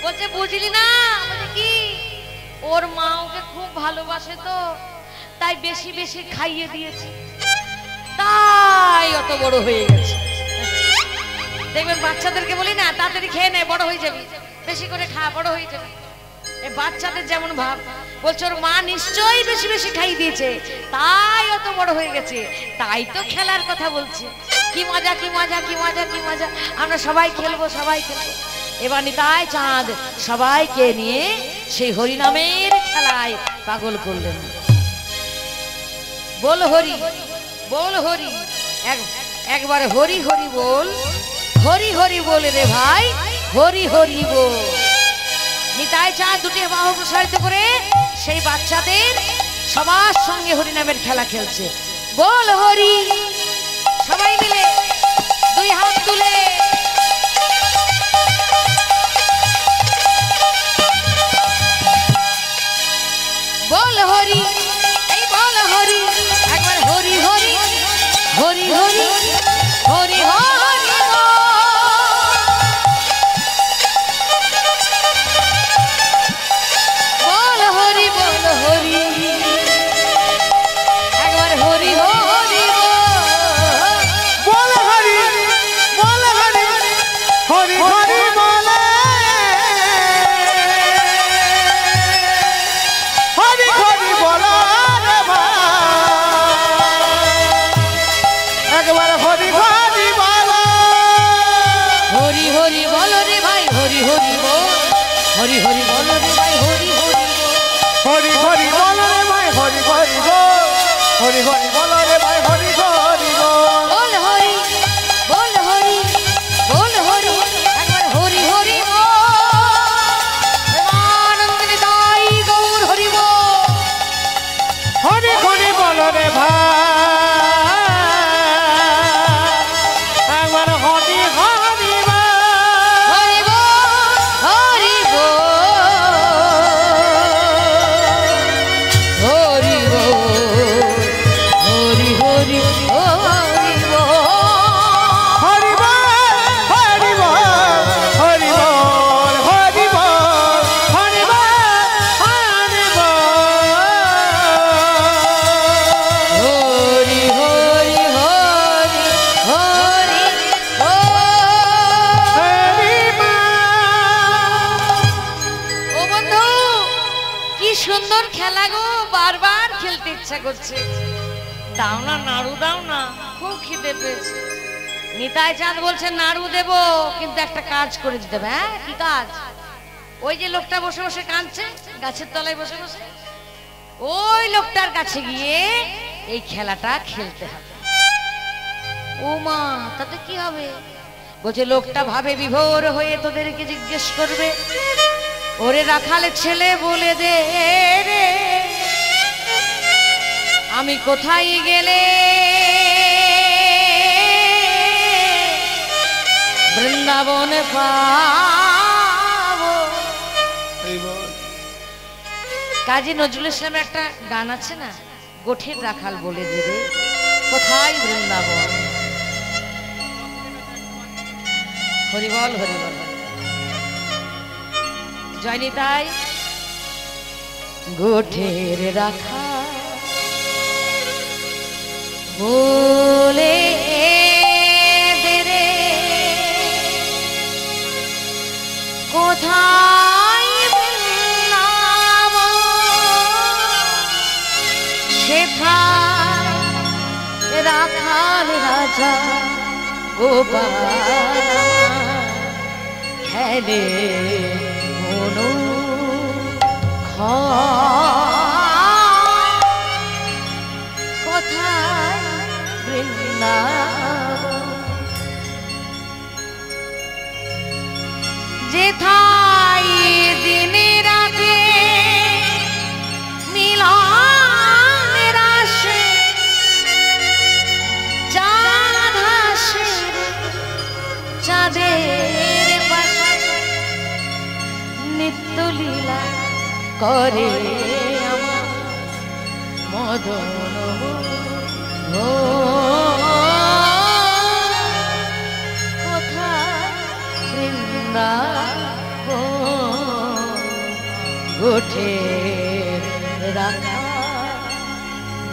Speaker 1: বলছে, বুঝলি না? বলছে কি? ওর মা ওকে খুব ভালোবাসে তো, তাই বেশি বেশি খাইয়ে দিয়েছে, তাই অত বড় হয়ে গেছে। দেখবেন বাচ্চাদেরকে বলি না, তাড়াতাড়ি খেয়ে নে, বড় হয়ে যাবি, বেশি করে খা, বড় হয়ে যাবি। এই বাচ্চাদের যেমন ভাব, বলছে ওর মা নিশ্চয়ই বেশি বেশি খাইয়ে দিয়েছে, তাই অত বড় হয়ে গেছে, তাই তো খেলার কথা বলছে। কি মজা কি মজা কি মজা কি মজা, আমরা সবাই খেলবো সবাই খেলবো। এবার নিতাই চাঁদ সবাইকে নিয়ে সেই হরিনামের খেলায় পাগল করলেন। বল হরি বল হরি, একবার হরি হরি বল, হরি হরি বল রে ভাই, হরি হরি বল। নিতাই চাঁদ দুটি বাহু প্রসারিত করে সেই বাচ্চাদের সবার সঙ্গে হরিনামের খেলা খেলছে। বল হরি, সবাই মিলে দুই হাত তুলে বল হরি, এই বল হরি, একবার হরি হরি হরি হরি হরি হরি। বল হরি বল হরি, একবার হরি হরি
Speaker 2: বল হরি বল হরি হরি হরি বলে, হরি হরি বলো রে ভাই, একবার হরি হরি বলো,
Speaker 1: হরি হরি বল রে ভাই, হরি হরি বল, হরি হরি বল রে ভাই, হরি হরি
Speaker 2: হরি হরি বলো রে ভাই, হরি হরি বল, হরি হরি বলো রে ভাই, হরি হরি বল।
Speaker 1: বল হরি বল হরি বল হরি, একবার হরি হরি বল। আনন্দে দাই গৌর হরি বল।
Speaker 2: হরি হরি বলো রে ভাই, একবার হরি হরি বল।
Speaker 1: হরি বল হরি বল, হরি বল হরি হরি হরি বল।
Speaker 2: হরি বল হরি বল হরি বল হরি বল হরি বল হরি বল।
Speaker 1: হরি হরি হরি হরি ও বন্ধু, কি সুন্দর খেলা গো, বারবার খেলতে ইচ্ছা করছে। দাও না নাড়ু, দাও না, খুব খিদে পেয়েছে। নিতাই চাঁদ বলছে নাড়ু দেব, কিন্তু একটা কাজ করে দিতে হবে। হ্যাঁ কি কাজ? ওই যে লোকটা বসে বসে কাঁদছে গাছের তলায় বসে বসে, ওই লোকটার কাছে গিয়ে এই খেলাটা খেলতে হবে। ও মা, তাতে কি হবে? বলছে লোকটা ভাবে বিভোর হয়ে তোদেরকে জিজ্ঞেস করবে, ওরে রাখালে ছেলে বলে দে রে, আমি কোথায় গেলে বৃন্দাবনে পাবো। কাজী নজরুল ইসলামের একটা গান আছে না, গোঠের রাখাল বলে দেবে কোথায় বৃন্দাবন। হরিবল হরিবল। জয়নি তাই গোঠের রাখা বলে দেরে কোথায় সেথায় রাখাল রাজা গোপাল খেলে মনো কোথায় বৃন্দাবন যেথায় দিনে রাতে মিলনের আসে চাঁদ হাসে চাঁদের পাশে নিত্য লীলা করে আমার মদন কোথায় বৃন্দাবন গোঠে রাখা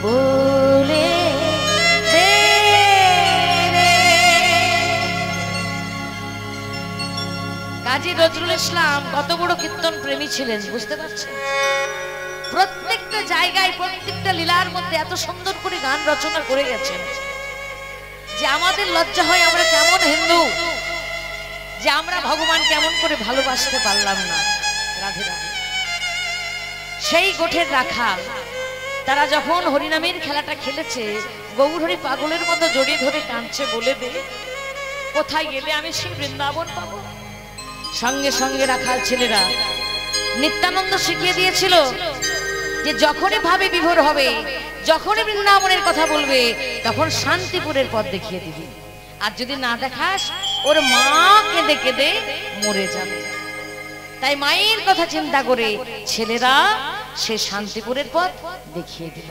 Speaker 1: বলে কাজী নজরুল ইসলাম কত বড় কীর্তন প্রেমী ছিলেন বুঝতে পারছেন। প্রত্যেকটা জায়গায় প্রত্যেকটা লীলার মধ্যে এত সুন্দর করে গান রচনা করে গেছেন যে আমাদের লজ্জা হয় আমরা কেমন হিন্দু যে আমরা ভগবান কেমন করে ভালোবাসতে পারলাম না। রাধে রাধে। সেই গোঠের রাখাল তারা যখন হরিনামের খেলাটা খেলেছে গৌরহরি পাগলের মতো জড়িয়ে ধরে কাঁদছে বলে দে কোথায় গেলে আমি সেই বৃন্দাবন পাবো। সঙ্গে সঙ্গে রাখাল ছেলেরা নিত্যানন্দ শিখিয়ে দিয়েছিল যে যখনই ভাবে বিভোর হবে যখনই বৃন্দাবনের কথা বলবে তখন শান্তিপুরের পথ দেখিয়ে দিবি, আর যদি না দেখাস ওর মা কেঁদে কেঁদে মরে যাবে। তাই মায়ের কথা চিন্তা করে ছেলেরা সে শান্তিপুরের পথ দেখিয়ে দিল।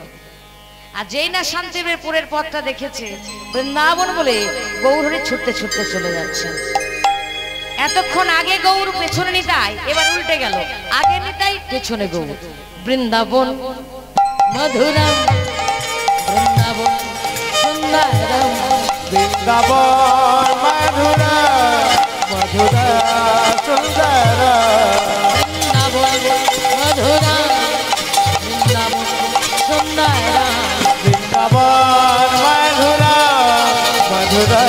Speaker 1: আর যেই না শান্তিপুরের পথটা দেখেছে বৃন্দাবন বলে গৌরহরি ছুটতে ছুটতে চলে যাচ্ছে। এতক্ষণ আগে গৌর পেছনে নিতাই, এবার উল্টে গেল, আগে নিতাই পেছনে গৌর। বৃন্দাবন মধুরম বৃন্দাবন সুন্দরম
Speaker 2: বৃন্দাবন মধুরা মধুরা সুন্দর
Speaker 1: বৃন্দাবন মধুরম বৃন্দাবন সুন্দরম
Speaker 2: বৃন্দাবন মধুরা মধুরা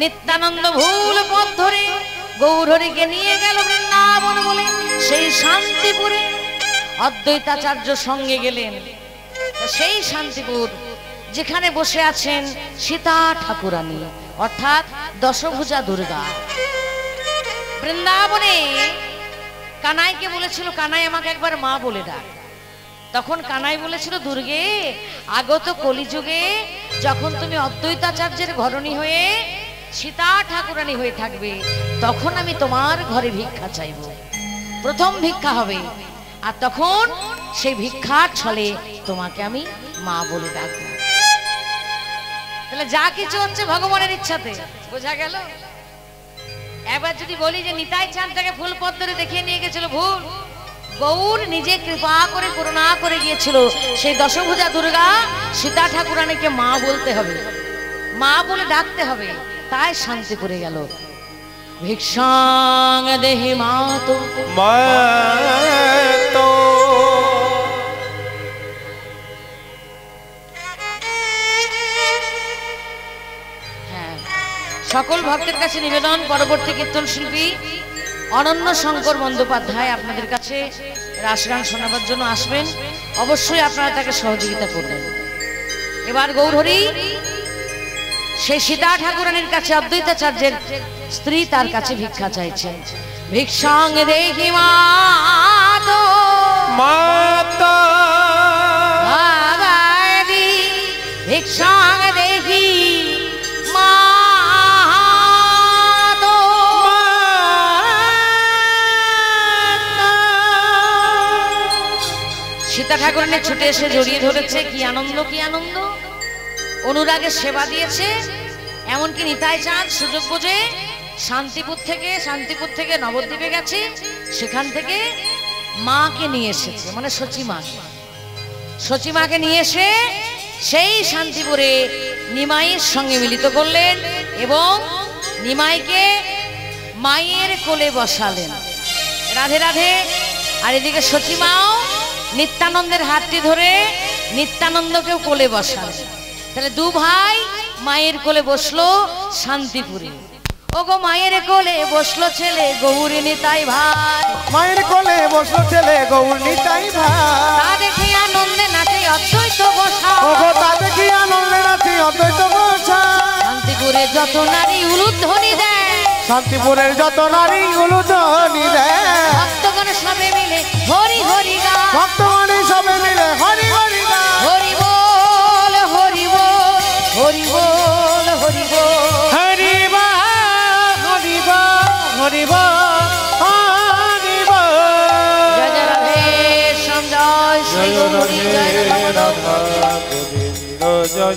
Speaker 1: নিত্যানন্দ ভুল পথ ধরে গৌরহরিকে নিয়ে গেল বৃন্দাবন বলে সেই শান্তিপুরে। অদ্বৈতাচার্য সঙ্গে গেলেন। সেই শান্তিপুর যেখানে বসে আছেন সীতা ঠাকুরানী অর্থাৎ দশভুজা দুর্গা। বৃন্দাবনে কানাইকে বলেছিল কানাই আমাকে একবার মা বলে ডাক। তখন কানাই বলেছিল দুর্গে আগত কলিযুগে যখন তুমি অদ্বৈতাচার্যের ঘরণী হয়ে সীতা ঠাকুরানী হয়ে থাকবে তখন আমি তোমার ঘরে ভিক্ষা চাইব, প্রথম ভিক্ষা হবে, আর তখন সেই ভিক্ষার ছলে তোমাকে আমি মা বলে ডাকবো। তাহলে যা কিছু হচ্ছে ভগবানের ইচ্ছাতে, বোঝা গেল। এবার যদি বলি যে নিতাই চাঁদটাকে ফুল পথ ধরে দেখিয়ে নিয়ে গেছিল, ভুল। গৌর নিজে কৃপা করে করুণা করে গিয়েছিল সেই দশভুজা দুর্গা সীতা ঠাকুরানীকে মা বলতে হবে, মা বলে ডাকতে হবে, তাই শান্তিপুরে গেল। ভিক্ষাং দেহি মাতো
Speaker 2: মাতো
Speaker 1: হ্যাঁ, সকল ভক্তের কাছে নিবেদন, পরবর্তী কীর্তন শিল্পী অনন্য শঙ্কর বন্দ্যোপাধ্যায় আপনাদের কাছে রাসগান শোনাবার জন্য আসবেন। অবশ্যই আপনারা তাকে সহযোগিতা করবেন। এবার গৌরহরি সেই সীতা ঠাকুরানীর কাছে অদ্বৈতাচার্যের স্ত্রী তার কাছে ভিক্ষা চাইছেন। ভিক্ষাং দেহি মাতো
Speaker 2: মাতা
Speaker 1: ভাবাদি ভিক্ষাং দেহি মাতো সীতা ঠাকুরানী ছুটে এসে জড়িয়ে ধরেছে, কি আনন্দ কি আনন্দ, অনুরাগের সেবা দিয়েছে। এমনকি নিতাই চাঁদ সুযোগ বুঝে শান্তিপুর থেকে নবদ্বীপে গেছে, সেখান থেকে মাকে নিয়ে এসেছে, মানে সচিমাকে নিয়ে এসে সেই শান্তিপুরে নিমাইয়ের সঙ্গে মিলিত করলেন এবং নিমাইকে মায়ের কোলে বসালেন। রাধে রাধে। আর এদিকে সচিমাও নিত্যানন্দের হাতটি ধরে নিত্যানন্দকেও কোলে বসালেন। তাহলে দু ভাই মায়ের কোলে বসলো শান্তিপুরে। ওগো মায়ের কোলে বসলো ছেলে গৌরী নিতাই ভাই,
Speaker 2: মায়ের কোলে বসলো ছেলে গৌর নিতাই ভাই।
Speaker 1: তা দেখে আনন্দে নাচে অদ্বৈত গোসাই,
Speaker 2: ওগো তা দেখি আনন্দে নাচে অদ্বৈত গোসাই।
Speaker 1: শান্তিপুরে যত নারী উলুধ্বনি দেয়,
Speaker 2: শান্তিপুরের যত নারী উলুধ্বনি দেয়,
Speaker 1: ভক্তগণ সবে মিলে হরি হরি গায়,
Speaker 2: ভক্তগণ সবে মিলে হরি হরি গায়।
Speaker 1: হরি বল হরি বল হরি বল হরি বল।
Speaker 2: হরি বল হরি বল হরি বল হরি বল।
Speaker 1: জয় জয় রাধে শ্যাম, জয় শ্রী গৌরী, জয় রাধা মাধব।
Speaker 2: জয়